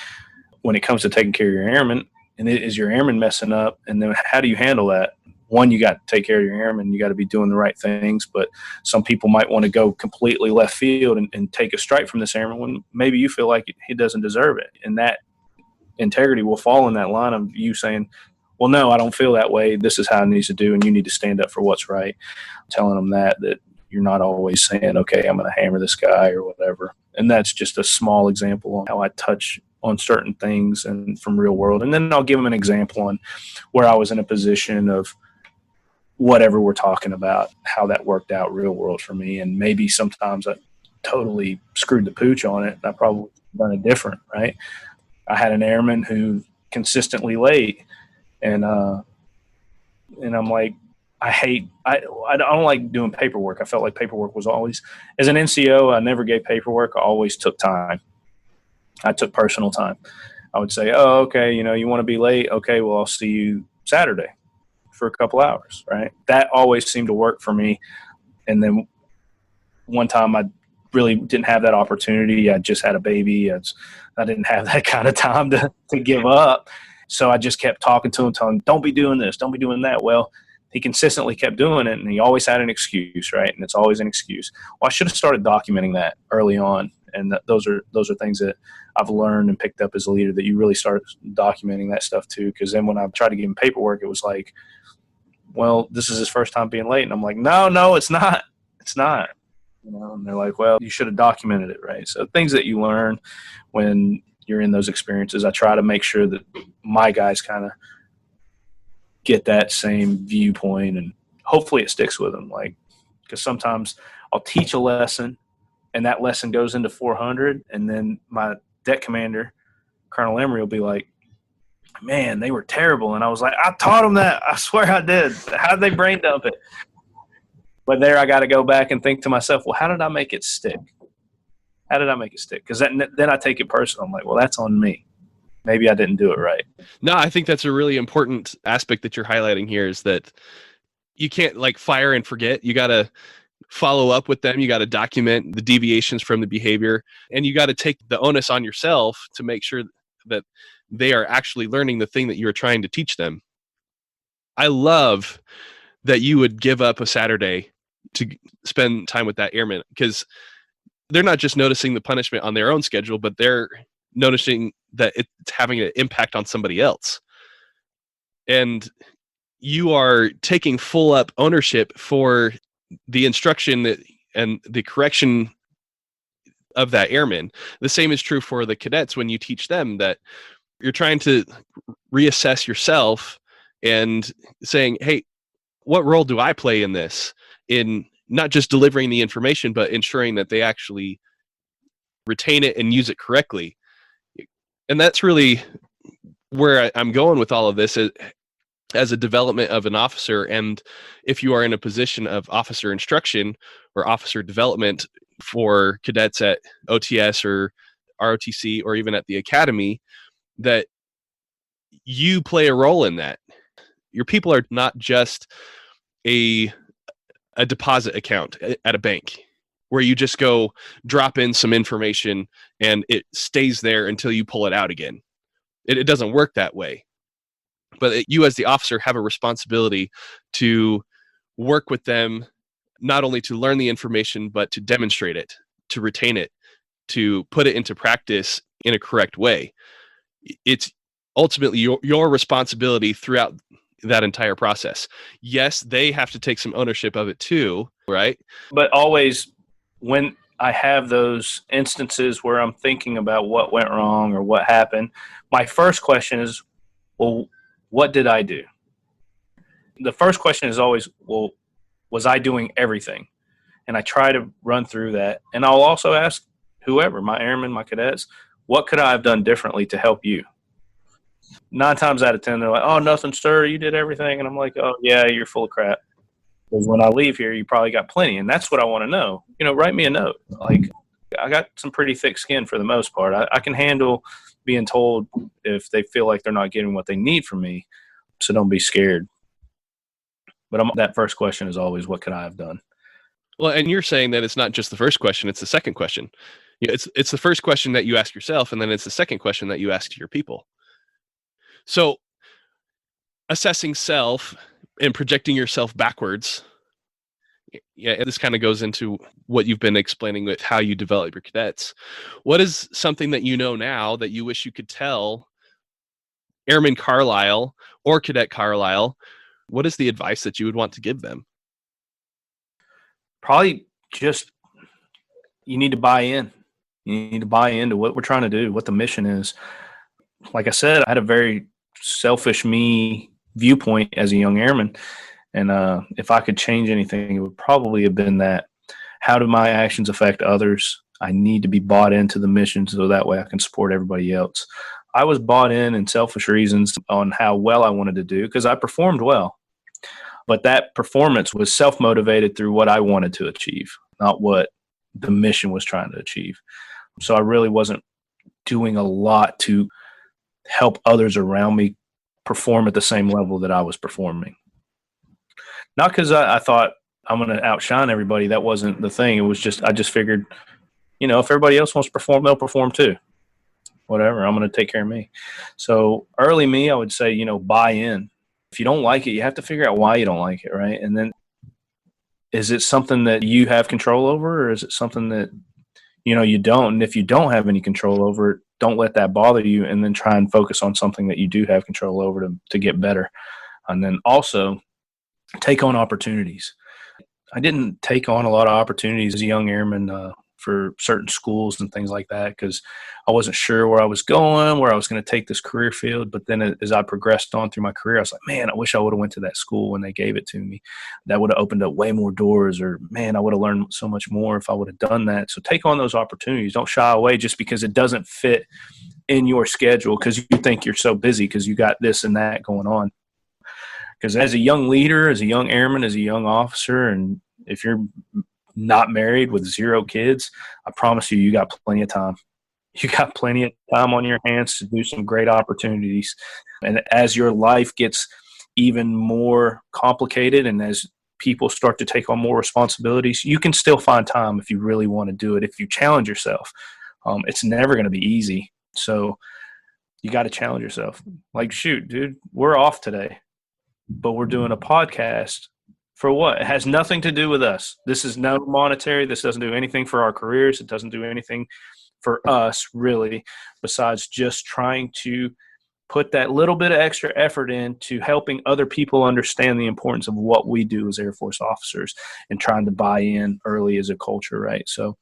when it comes to taking care of your airmen. And is your airman messing up? And then how do you handle that? One, you got to take care of your airmen. You got to be doing the right things. But some people might want to go completely left field and take a strike from this airman when maybe you feel like he doesn't deserve it. And that integrity will fall in that line of you saying, well, no, I don't feel that way. This is how it needs to do, and you need to stand up for what's right. Telling them that you're not always saying, okay, I'm going to hammer this guy or whatever. And that's just a small example on how I touch on certain things and from real world. And then I'll give them an example on where I was in a position of whatever we're talking about, how that worked out real world for me. And maybe sometimes I totally screwed the pooch on it. I probably done it different, right? I had an airman who consistently late, and I'm like, I don't like doing paperwork. I felt like paperwork was always, as an NCO, I never gave paperwork. I always took time. I took personal time. I would say, oh, okay, you want to be late? Okay, well, I'll see you Saturday for a couple hours, right? That always seemed to work for me. And then one time I really didn't have that opportunity. I just had a baby. I didn't have that kind of time to give up. So I just kept talking to him, telling him, don't be doing this, don't be doing that. Well, he consistently kept doing it, and he always had an excuse, right? And it's always an excuse. Well, I should have started documenting that early on. And those are things that I've learned and picked up as a leader, that you really start documenting that stuff too. Because then when I tried to give him paperwork, it was like, well, this is his first time being late. And I'm like, no, it's not. It's not. And they're like, well, you should have documented it, right? So things that you learn when you're in those experiences, I try to make sure that my guys kind of get that same viewpoint, and hopefully it sticks with them. Like, because sometimes I'll teach a lesson and that lesson goes into 400, and then my deck commander, Colonel Emery, will be like, man, they were terrible. And I was like, I taught them that. I swear I did. How did they brain dump it? But there I got to go back and think to myself, well, how did I make it stick? How did I make it stick? Because then I take it personal. I'm like, well, that's on me. Maybe I didn't do it right. No, I think that's a really important aspect that you're highlighting here, is that you can't like fire and forget. You got to follow up with them. You got to document the deviations from the behavior, and you got to take the onus on yourself to make sure that they are actually learning the thing that you're trying to teach them. I love that you would give up a Saturday to spend time with that airman, because they're not just noticing the punishment on their own schedule, but they're noticing that it's having an impact on somebody else. And you are taking full up ownership for the instruction and the correction of that airman. The same is true for the cadets when you teach them, that you're trying to reassess yourself and saying, hey, what role do I play in this? In not just delivering the information, but ensuring that they actually retain it and use it correctly. And that's really where I'm going with all of this, as a development of an officer. And if you are in a position of officer instruction or officer development for cadets at OTS or ROTC, or even at the academy, that you play a role in that. Your people are not just a deposit account at a bank where you just go drop in some information and it stays there until you pull it out again. It doesn't work that way. But you as the officer have a responsibility to work with them, not only to learn the information, but to demonstrate it, to retain it, to put it into practice in a correct way. It's ultimately your responsibility throughout that entire process. Yes, they have to take some ownership of it too, right? But always, when I have those instances where I'm thinking about what went wrong or what happened, my first question is, well, what did I do? The first question is always, well, was I doing everything? And I try to run through that. And I'll also ask whoever, my airmen, my cadets, what could I have done differently to help you? 9 times out of 10, they're like, oh, nothing, sir. You did everything. And I'm like, oh, yeah, you're full of crap. Because when I leave here, you probably got plenty. And that's what I want to know. Write me a note. Like, I got some pretty thick skin for the most part. I can handle being told if they feel like they're not getting what they need from me. So don't be scared. But that first question is always, what could I have done? Well, and you're saying that it's not just the first question, it's the second question. It's the first question that you ask yourself, and then it's the second question that you ask to your people. So assessing self and projecting yourself backwards, this kind of goes into what you've been explaining with how you develop your cadets. What is something that you know now that you wish you could tell Airman Carlisle or Cadet Carlisle? What is the advice that you would want to give them? Probably just, you need to buy in. You need to buy into what we're trying to do, what the mission is. Like I said, I had a very selfish me viewpoint as a young airman. And if I could change anything, it would probably have been that. How do my actions affect others? I need to be bought into the mission so that way I can support everybody else. I was bought in selfish reasons on how well I wanted to do because I performed well. But that performance was self-motivated through what I wanted to achieve, not what the mission was trying to achieve. So I really wasn't doing a lot to help others around me perform at the same level that I was performing. Not because I thought I'm going to outshine everybody. That wasn't the thing. It was just, I just figured, if everybody else wants to perform, they'll perform too. Whatever, I'm going to take care of me. So early me, I would say, buy in. If you don't like it, you have to figure out why you don't like it, right? And then is it something that you have control over, or is it something that, you don't? And if you don't have any control over it, don't let that bother you, and then try and focus on something that you do have control over to get better. And then also take on opportunities. I didn't take on a lot of opportunities as a young airman for certain schools and things like that, because I wasn't sure where I was going, where I was going to take this career field. But then as I progressed on through my career, I was like, man, I wish I would have went to that school when they gave it to me. That would have opened up way more doors, or man, I would have learned so much more if I would have done that. So take on those opportunities. Don't shy away just because it doesn't fit in your schedule because you think you're so busy because you got this and that going on. Because as a young leader, as a young airman, as a young officer, and if you're not married with 0 kids, I promise you got plenty of time. You got plenty of time on your hands to do some great opportunities. And as your life gets even more complicated and as people start to take on more responsibilities, you can still find time if you really want to do it, if you challenge yourself. It's never going to be easy. So you got to challenge yourself. Like, shoot, dude, we're off today, but we're doing a podcast. For what? It has nothing to do with us. This is no monetary. This doesn't do anything for our careers. It doesn't do anything for us, really, besides just trying to put that little bit of extra effort into helping other people understand the importance of what we do as Air Force officers and trying to buy in early as a culture, right? So,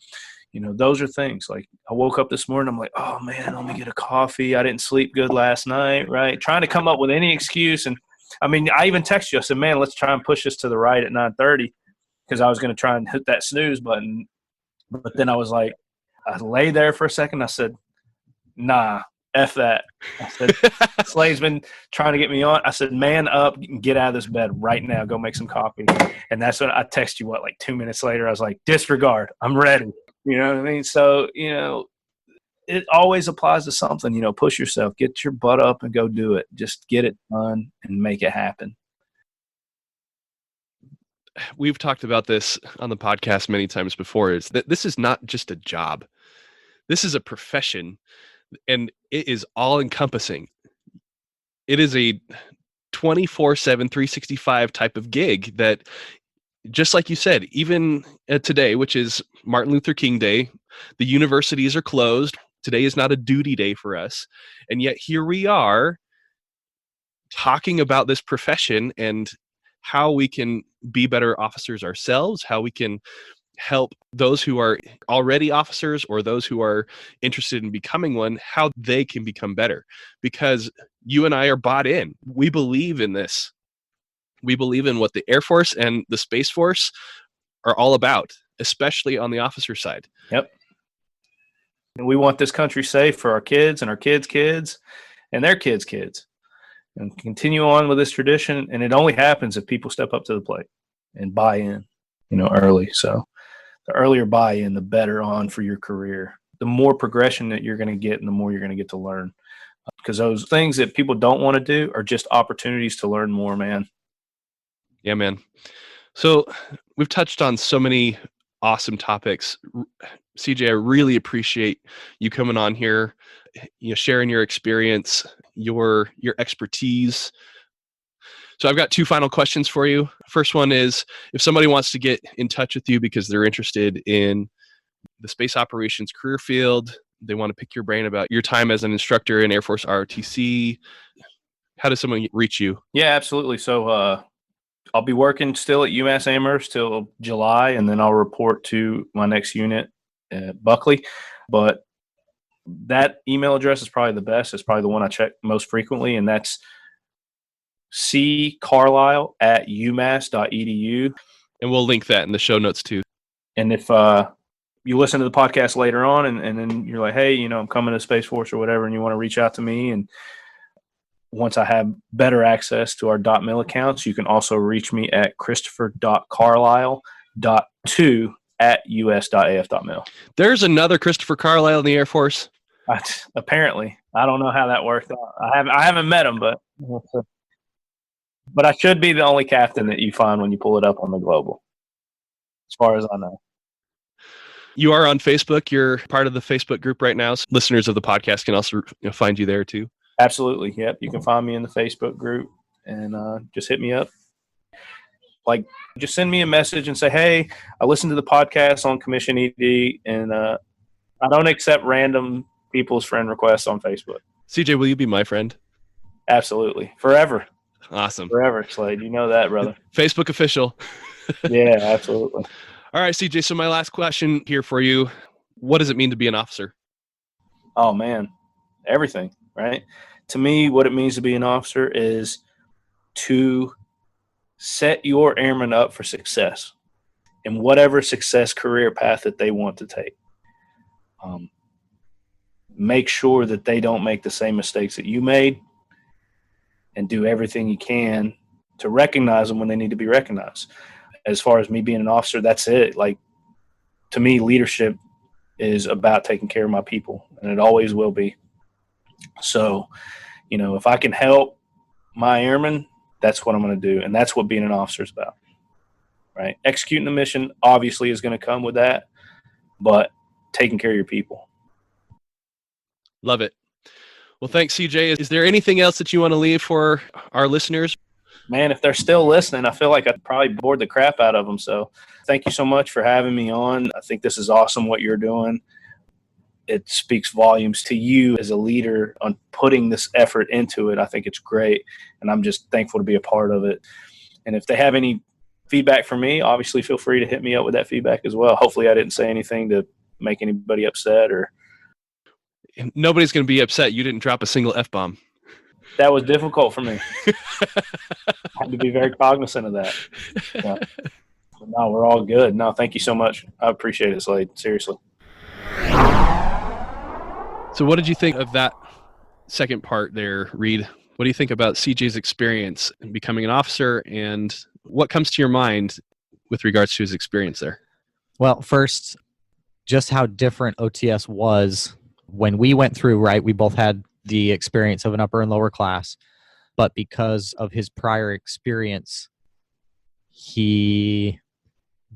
those are things. Like, I woke up this morning, I'm like, oh, man, let me get a coffee. I didn't sleep good last night, right? Trying to come up with any excuse. And I even texted you. I said, man, let's try and push this to the right at 9:30 because I was going to try and hit that snooze button. But then I was like, I lay there for a second. I said, nah, F that. I said, Slade's been trying to get me on. I said, man up and get out of this bed right now. Go make some coffee. And that's when I texted you, like 2 minutes later. I was like, disregard. I'm ready. You know what I mean? So, it always applies to something, push yourself, get your butt up and go do it. Just get it done and make it happen. We've talked about this on the podcast many times before, is that this is not just a job. This is a profession, and it is all encompassing. It is a 24/7, 365 type of gig that, just like you said, even today, which is Martin Luther King Day, the universities are closed. Today is not a duty day for us. And yet here we are talking about this profession and how we can be better officers ourselves, how we can help those who are already officers or those who are interested in becoming one, how they can become better. Because you and I are bought in. We believe in this. We believe in what the Air Force and the Space Force are all about, especially on the officer side. Yep. And we want this country safe for our kids and our kids' kids and their kids' kids, and continue on with this tradition. And it only happens if people step up to the plate and buy in, early. So the earlier buy-in, the better on for your career, the more progression that you're going to get and the more you're going to get to learn. Because those things that people don't want to do are just opportunities to learn more, man. Yeah, man. So we've touched on so many awesome topics. CJ, I really appreciate you coming on here, sharing your experience, your expertise. So I've got 2 final questions for you. First one is, if somebody wants to get in touch with you because they're interested in the space operations career field, they want to pick your brain about your time as an instructor in Air Force ROTC, how does someone reach you? Yeah, absolutely. So I'll be working still at UMass Amherst till July, and then I'll report to my next unit at Buckley. But that email address is probably the best. It's probably the one I check most frequently, and that's ccarlisle@umass.edu. And we'll link that in the show notes too. And if you listen to the podcast later on and then you're like, hey, I'm coming to Space Force or whatever, and you want to reach out to me, and once I have better access to our .mil accounts, you can also reach me at christopher.carlisle.2@us.af.mil. There's another Christopher Carlisle in the Air Force. Apparently, I don't know how that worked out. I haven't met him, but I should be the only captain that you find when you pull it up on the global, as far as I know. You are on Facebook. You're part of the Facebook group right now. So listeners of the podcast can also find you there too. Absolutely. Yep. You can find me in the Facebook group and just hit me up. Like, just send me a message and say, hey, I listened to the podcast on Commission ED, and I don't accept random people's friend requests on Facebook. CJ, will you be my friend? Absolutely. Forever. Awesome. Forever, Slade. You know that, brother. Facebook official. Yeah, absolutely. All right, CJ. So my last question here for you. What does it mean to be an officer? Oh man, everything, right? To me, what it means to be an officer is to set your airmen up for success in whatever success career path that they want to take. Make sure that they don't make the same mistakes that you made, and do everything you can to recognize them when they need to be recognized. As far as me being an officer, that's it. Like, to me, leadership is about taking care of my people, and it always will be. So, if I can help my airmen, that's what I'm going to do. And that's what being an officer is about, right? Executing the mission obviously is going to come with that, but taking care of your people. Love it. Well, thanks, CJ. Is there anything else that you want to leave for our listeners? Man, if they're still listening, I feel like I probably bored the crap out of them. So thank you so much for having me on. I think this is awesome what you're doing. It speaks volumes to you as a leader on putting this effort into it. I think it's great, and I'm just thankful to be a part of it. And if they have any feedback for me, obviously feel free to hit me up with that feedback as well. Hopefully I didn't say anything to make anybody upset. Or nobody's going to be upset. You didn't drop a single F-bomb. That was difficult for me. I had to be very cognizant of that. Yeah. No, we're all good. No, thank you so much. I appreciate it, Slade. Seriously. So what did you think of that second part there, Reed? What do you think about CJ's experience in becoming an officer, and what comes to your mind with regards to his experience there? Well, first, just how different OTS was when we went through, right? We both had the experience of an upper and lower class, but because of his prior experience, he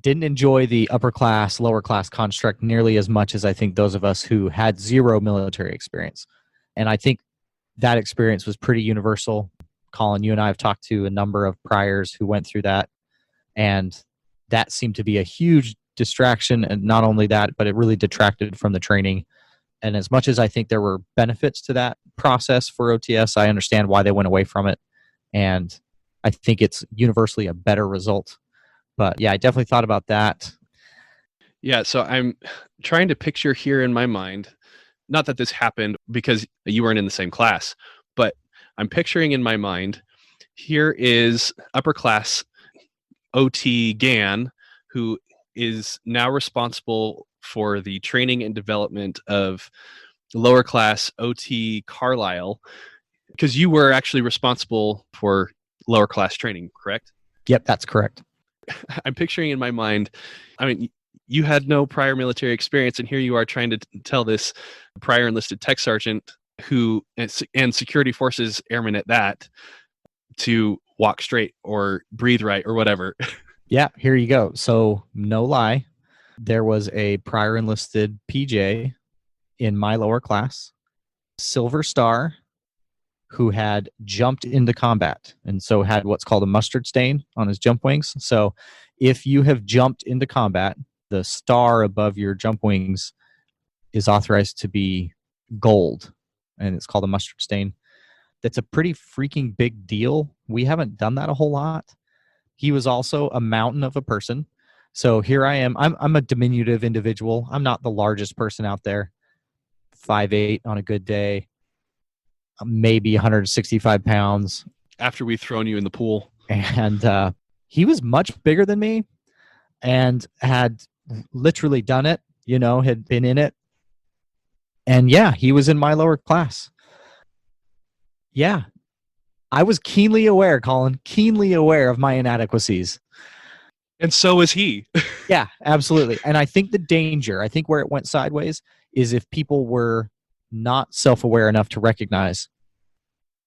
didn't enjoy the upper class, lower class construct nearly as much as I think those of us who had zero military experience. And I think that experience was pretty universal. Colin, you and I have talked to a number of priors who went through that, and that seemed to be a huge distraction. And not only that, but it really detracted from the training. And as much as I think there were benefits to that process for OTS, I understand why they went away from it. And I think it's universally a better result. But yeah, I definitely thought about that. Yeah, so I'm trying to picture here in my mind, not that this happened because you weren't in the same class, but I'm picturing in my mind, here is upper class OT Gann, who is now responsible for the training and development of lower class OT Carlisle, because you were actually responsible for lower class training, correct? Yep, that's correct. I'm picturing in my mind, I mean, you had no prior military experience, and here you are trying to tell this prior enlisted tech sergeant who, and security forces airman at that, to walk straight or breathe right or whatever. Yeah, here you go. So no lie, there was a prior enlisted PJ in my lower class, Silver Star, who had jumped into combat and so had what's called a mustard stain on his jump wings. So if you have jumped into combat, the star above your jump wings is authorized to be gold, and it's called a mustard stain. That's a pretty freaking big deal. We haven't done that a whole lot. He was also a mountain of a person. So here I am. I'm a diminutive individual. I'm not the largest person out there. 5'8" on a good day. Maybe 165 pounds. After we've thrown you in the pool. And he was much bigger than me and had literally done it, had been in it. And yeah, he was in my lower class. Yeah. I was keenly aware, Colin, of my inadequacies. And so is he. Yeah, absolutely. And I think the danger, where it went sideways is if people were not self-aware enough to recognize.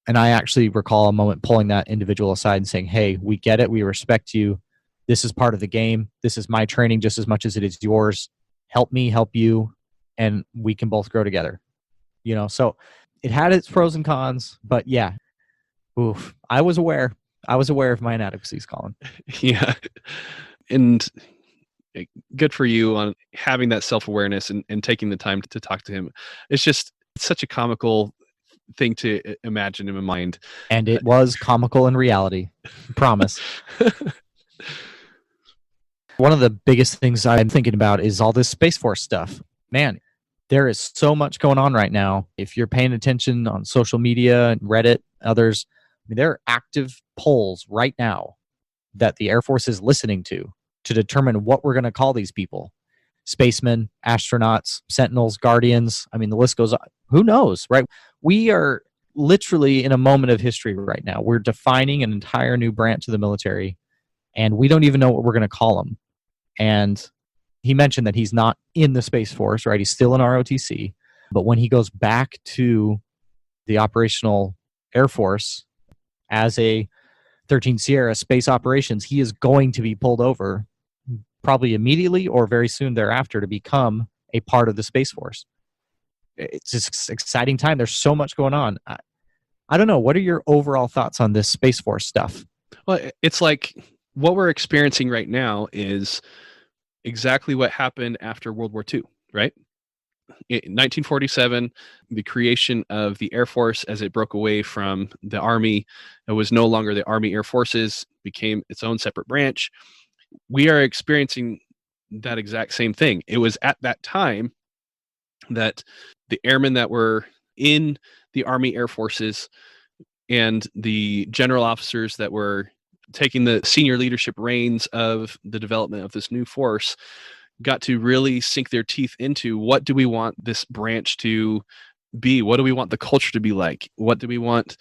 And I actually recall a moment pulling that individual aside and saying, hey, we get it. We respect you. This is part of the game. This is my training just as much as it is yours. Help me, help you, and we can both grow together. So it had its pros and cons, but yeah. Oof. I was aware of my inadequacies, Colin. Yeah. And good for you on having that self-awareness and taking the time to talk to him. It's such a comical thing to imagine in my mind. And it was comical in reality. Promise. One of the biggest things I'm thinking about is all this Space Force stuff. man, there is so much going on right now. If you're paying attention on social media and Reddit, others, I mean, there are active polls right now that the Air Force is listening to determine what we're going to call these people. Spacemen, astronauts, sentinels, guardians. I mean, the list goes on. Who knows, right? We are literally in a moment of history right now. We're defining an entire new branch of the military, and we don't even know what we're going to call them. And he mentioned that he's not in the Space Force, right? He's still in ROTC. But when he goes back to the operational Air Force as a 13 Sierra Space Operations, he is going to be pulled over probably immediately or very soon thereafter to become a part of the Space Force. It's just exciting time. There's so much going on. I don't know. What are your overall thoughts on this Space Force stuff? Well, it's like what we're experiencing right now is exactly what happened after World War II, right? In 1947, the creation of the Air Force as it broke away from the Army, it was no longer the Army Air Forces, became its own separate branch. We are experiencing that exact same thing. It was at that time that the airmen that were in the Army Air Forces and the general officers that were taking the senior leadership reins of the development of this new force got to really sink their teeth into what do we want this branch to be? What do we want the culture to be like? What do we want?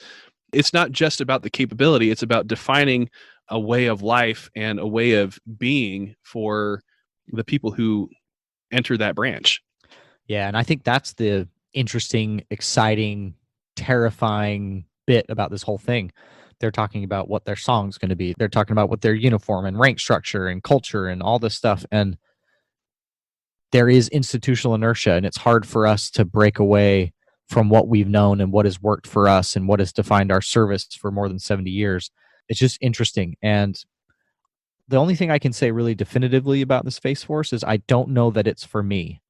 It's not just about the capability. It's about defining a way of life and a way of being for the people who enter that branch. Yeah, and I think that's the interesting, exciting, terrifying bit about this whole thing. They're talking about what their song's going to be. They're talking about what their uniform and rank structure and culture and all this stuff. And there is institutional inertia, and it's hard for us to break away from what we've known and what has worked for us and what has defined our service for more than 70 years. It's just interesting. And the only thing I can say really definitively about the Space Force is I don't know that it's for me.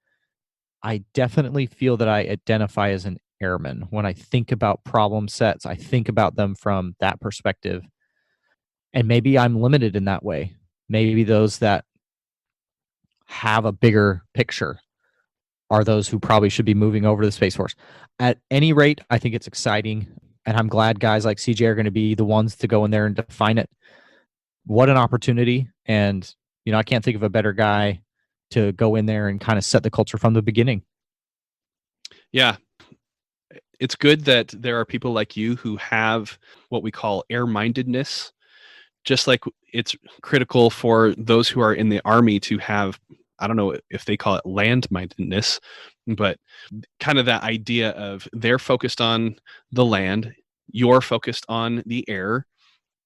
I definitely feel that I identify as an airman. When I think about problem sets, I think about them from that perspective. And maybe I'm limited in that way. Maybe those that have a bigger picture are those who probably should be moving over to the Space Force. At any rate, I think it's exciting. And I'm glad guys like CJ are going to be the ones to go in there and define it. What an opportunity. And, I can't think of a better guy to go in there and kind of set the culture from the beginning. Yeah. It's good that there are people like you who have what we call air-mindedness, just like it's critical for those who are in the Army to have, I don't know if they call it land-mindedness, but kind of that idea of they're focused on the land, you're focused on the air,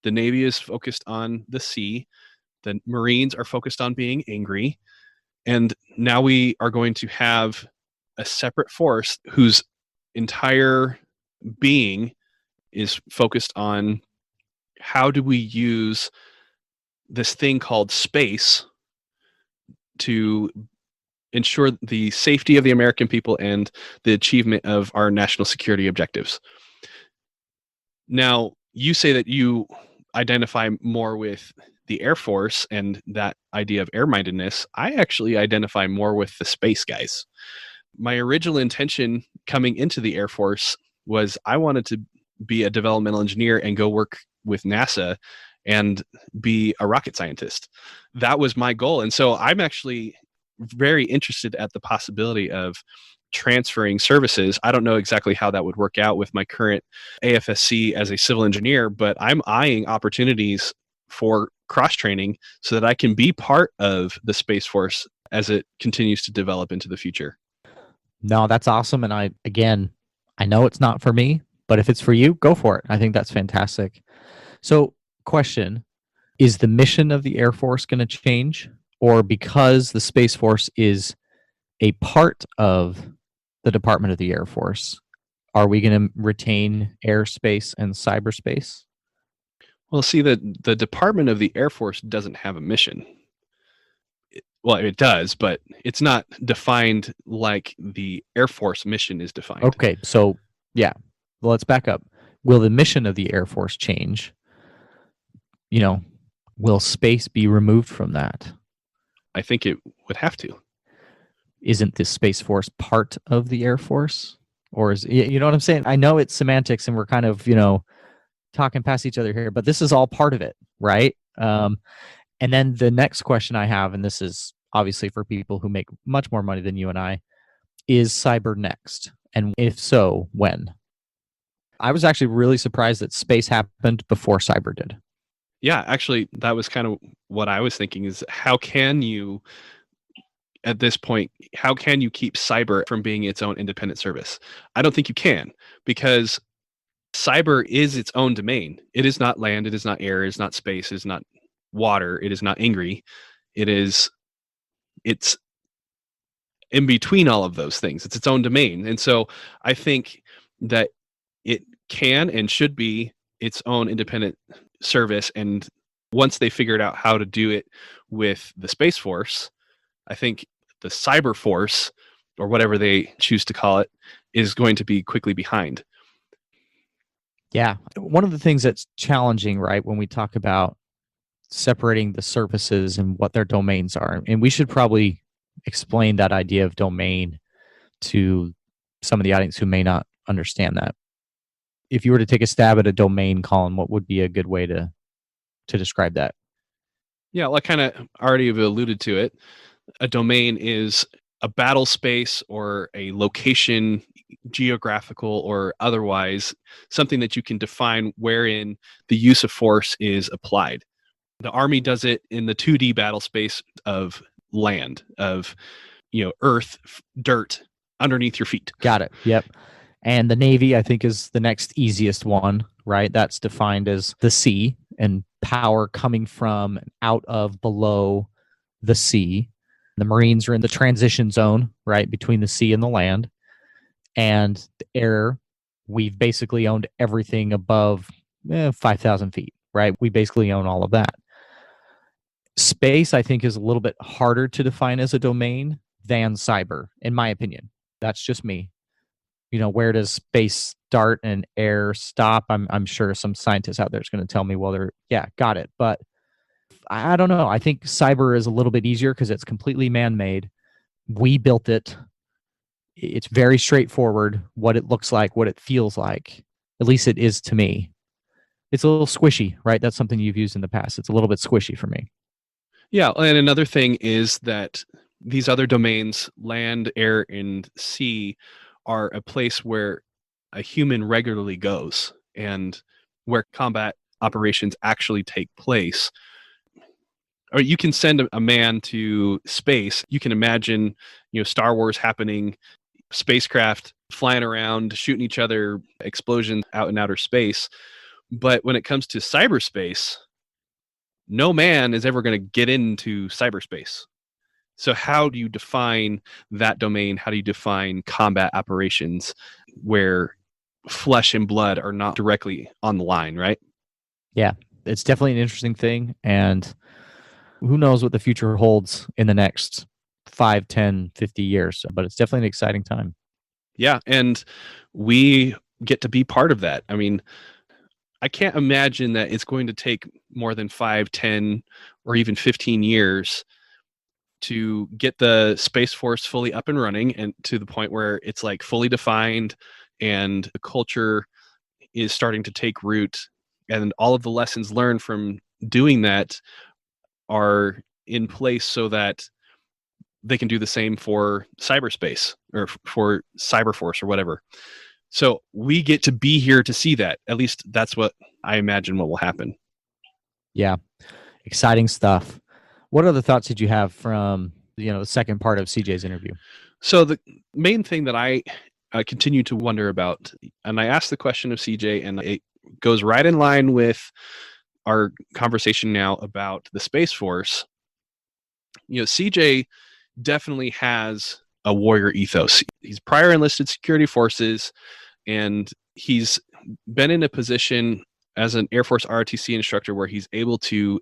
the Navy is focused on the sea, the Marines are focused on being angry, and now we are going to have a separate force whose entire being is focused on how do we use this thing called space to ensure the safety of the American people and the achievement of our national security objectives. Now, you say that you identify more with the Air Force and that idea of air-mindedness. I actually identify more with the space guys. My original intention coming into the Air Force was I wanted to be a developmental engineer and go work with NASA and be a rocket scientist. That was my goal. And so I'm actually very interested at the possibility of transferring services. I don't know exactly how that would work out with my current AFSC as a civil engineer, but I'm eyeing opportunities for cross-training so that I can be part of the Space Force as it continues to develop into the future. No, that's awesome. And I know it's not for me, but if it's for you, go for it. I think that's fantastic. So, question, is the mission of the Air Force going to change? Or because the Space Force is a part of the Department of the Air Force, are we going to retain airspace and cyberspace? Well, see, the Department of the Air Force doesn't have a mission. Well, it does, but it's not defined like the Air Force mission is defined. Okay, so yeah, well, let's back up. Will the mission of the Air Force change? Will space be removed from that? I think it would have to. isn't the Space Force part of the Air Force? Or you know what I'm saying? I know it's semantics and we're kind of, talking past each other here, but this is all part of it, right? And then the next question I have, and this is obviously for people who make much more money than you and I, is cyber next? And if so, when? I was actually really surprised that space happened before cyber did. Yeah, actually, that was kind of what I was thinking is how can you, at this point, how can you keep cyber from being its own independent service? I don't think you can, because cyber is its own domain. It is not land, it is not air, it is not space, it is not water, it is not angry. It's in between all of those things. It's its own domain. And so I think that it can and should be its own independent service. And once they figured out how to do it with the Space Force, I think the Cyber Force, or whatever they choose to call it, is going to be quickly behind. Yeah. One of the things that's challenging, right, when we talk about separating the services and what their domains are, and we should probably explain that idea of domain to some of the audience who may not understand that. If you were to take a stab at a domain, Colin, what would be a good way to describe that? Yeah, well, I kind of already have alluded to it. A domain is a battle space or a location, geographical or otherwise, something that you can define wherein the use of force is applied. The Army does it in the 2D battle space of land, of earth, dirt underneath your feet. Got it. Yep. And the Navy, I think, is the next easiest one, right? That's defined as the sea and power coming from, out of, below the sea. The Marines are in the transition zone, right, between the sea and the land. And the air, we've basically owned everything above 5,000 feet, right? We basically own all of that. Space, I think, is a little bit harder to define as a domain than cyber, in my opinion. That's just me. Where does space start and air stop? I'm sure some scientist out there is going to tell me, well, got it. But I don't know. I think cyber is a little bit easier because it's completely man-made. We built it. It's very straightforward what it looks like, what it feels like. At least it is to me. It's a little squishy, right? That's something you've used in the past. It's a little bit squishy for me. Yeah, and another thing is that these other domains, land, air, and sea, are a place where a human regularly goes and where combat operations actually take place. Or you can send a man to space. You can imagine, Star Wars happening, spacecraft flying around, shooting each other, explosions out in outer space. But when it comes to cyberspace, no man is ever going to get into cyberspace. So how do you define that domain? How do you define combat operations where flesh and blood are not directly on the line, right? Yeah, it's definitely an interesting thing. And who knows what the future holds in the next 5, 10, 50 years. But it's definitely an exciting time. Yeah, and we get to be part of that. I mean, I can't imagine that it's going to take more than 5, 10, or even 15 years to get the Space Force fully up and running and to the point where it's like fully defined and the culture is starting to take root, and all of the lessons learned from doing that are in place so that they can do the same for cyberspace or for Cyberforce or whatever. So we get to be here to see that. At least that's what I imagine what will happen. Yeah. Exciting stuff. What other thoughts did you have from, the second part of CJ's interview? So the main thing that I continue to wonder about, and I asked the question of CJ, and it goes right in line with our conversation now about the Space Force. CJ definitely has a warrior ethos. He's prior enlisted security forces, and he's been in a position as an Air Force ROTC instructor where he's able to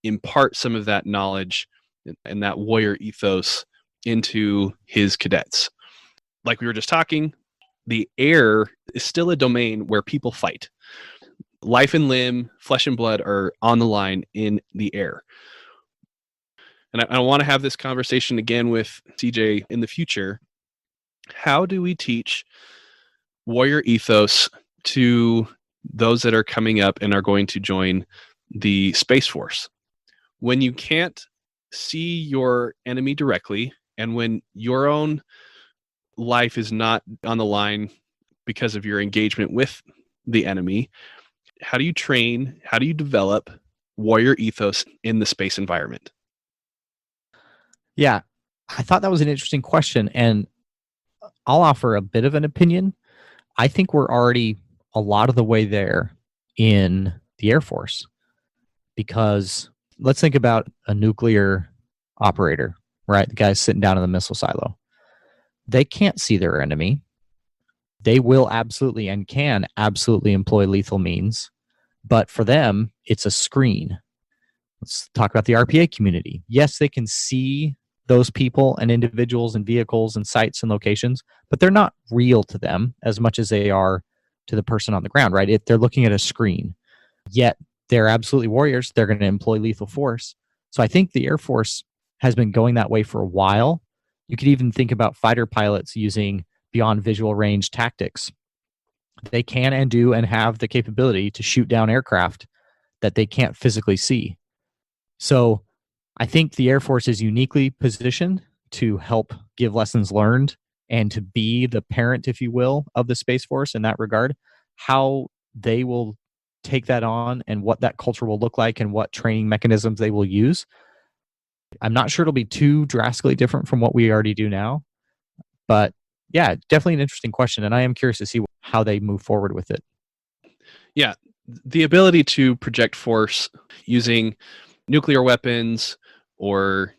impart some of that knowledge and that warrior ethos into his cadets. Like we were just talking, the air is still a domain where people fight. Life and limb, flesh and blood are on the line in the air. and I want to have this conversation again with CJ in the future. How do we teach warrior ethos to those that are coming up and are going to join the Space Force? When you can't see your enemy directly, and when your own life is not on the line because of your engagement with the enemy, how do you train, how do you develop warrior ethos in the space environment? Yeah, I thought that was an interesting question, and I'll offer a bit of an opinion. I think we're already a lot of the way there in the Air Force, because let's think about a nuclear operator, right? The guys sitting down in the missile silo. They can't see their enemy. They will absolutely and can absolutely employ lethal means, but for them, it's a screen. Let's talk about the RPA community. Yes, they can see those people and individuals and vehicles and sites and locations, but they're not real to them as much as they are to the person on the ground, right? If they're looking at a screen, yet they're absolutely warriors. They're going to employ lethal force. So I think the Air Force has been going that way for a while. You could even think about fighter pilots using beyond visual range tactics. They can and do and have the capability to shoot down aircraft that they can't physically see. So I think the Air Force is uniquely positioned to help give lessons learned and to be the parent, if you will, of the Space Force in that regard. How they will take that on and what that culture will look like and what training mechanisms they will use. I'm not sure it'll be too drastically different from what we already do now, but yeah, definitely an interesting question, and I am curious to see how they move forward with it. Yeah, the ability to project force using nuclear weapons or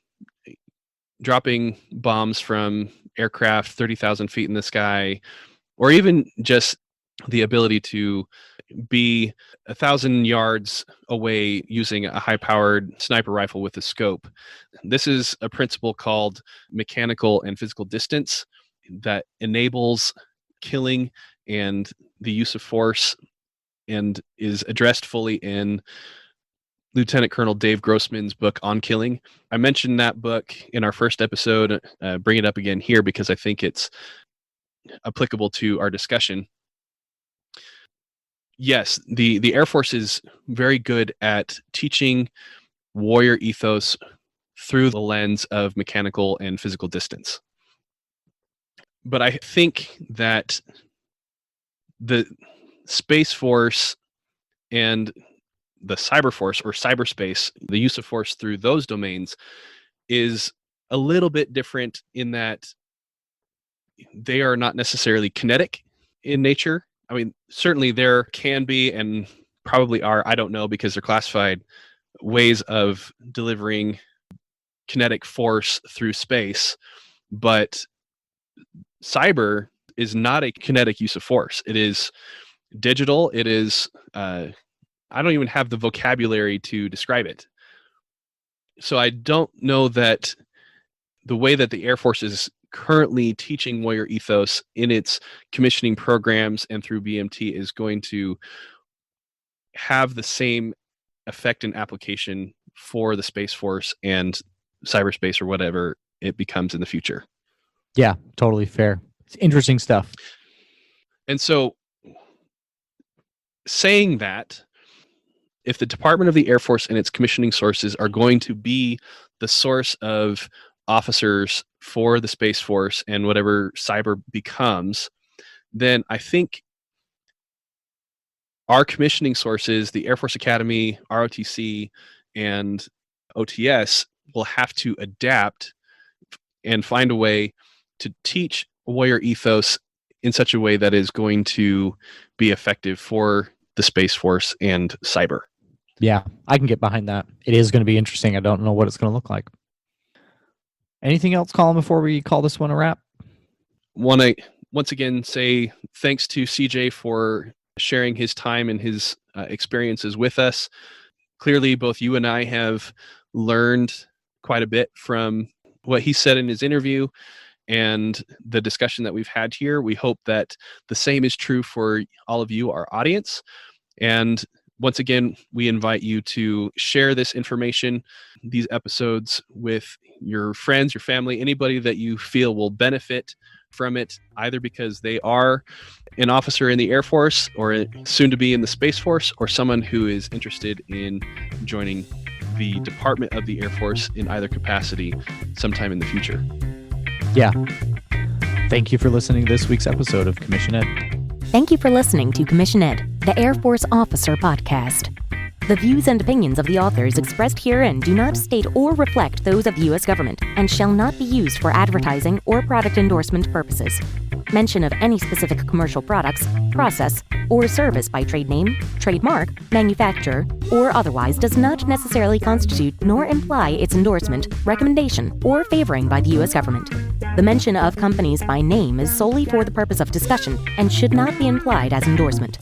dropping bombs from aircraft 30,000 feet in the sky, or even just the ability to be 1,000 yards away using a high-powered sniper rifle with a scope. This is a principle called mechanical and physical distance that enables killing and the use of force, and is addressed fully in Lieutenant Colonel Dave Grossman's book On Killing. I mentioned that book in our first episode. Bring it up again here because I think it's applicable to our discussion. Yes, the Air Force is very good at teaching warrior ethos through the lens of mechanical and physical distance. But I think that the Space Force and the Cyber Force or cyberspace, the use of force through those domains, is a little bit different in that they are not necessarily kinetic in nature. I mean, certainly there can be and probably are, I don't know because they're classified, ways of delivering kinetic force through space, but cyber is not a kinetic use of force. It is digital. It is, I don't even have the vocabulary to describe it. So I don't know that the way that the Air Force is currently teaching warrior ethos in its commissioning programs and through BMT is going to have the same effect and application for the Space Force and cyberspace or whatever it becomes in the future. Yeah, totally fair. It's interesting stuff. And so saying that, if the Department of the Air Force and its commissioning sources are going to be the source of officers for the Space Force and whatever cyber becomes, then I think our commissioning sources, the Air Force Academy, ROTC, and OTS, will have to adapt and find a way to teach warrior ethos in such a way that is going to be effective for the Space Force and cyber. Yeah, I can get behind that. It is going to be interesting. I don't know what it's going to look like. Anything else, Colin, before we call this one a wrap? Want to once again say thanks to CJ for sharing his time and his experiences with us. Clearly, both you and I have learned quite a bit from what he said in his interview and the discussion that we've had here. We hope that the same is true for all of you, our audience. And Once again, we invite you to share this information, these episodes, with your friends, your family, anybody that you feel will benefit from it, either because they are an officer in the Air Force or soon to be in the Space Force, or someone who is interested in joining the Department of the Air Force in either capacity sometime in the future. Yeah. Thank you for listening to this week's episode of Commission Ed. Thank you for listening to Commission Ed, the Air Force Officer Podcast. The views and opinions of the authors expressed herein do not state or reflect those of the U.S. government and shall not be used for advertising or product endorsement purposes. Mention of any specific commercial products, process, or service by trade name, trademark, manufacturer, or otherwise does not necessarily constitute nor imply its endorsement, recommendation, or favoring by the U.S. government. The mention of companies by name is solely for the purpose of discussion and should not be implied as endorsement.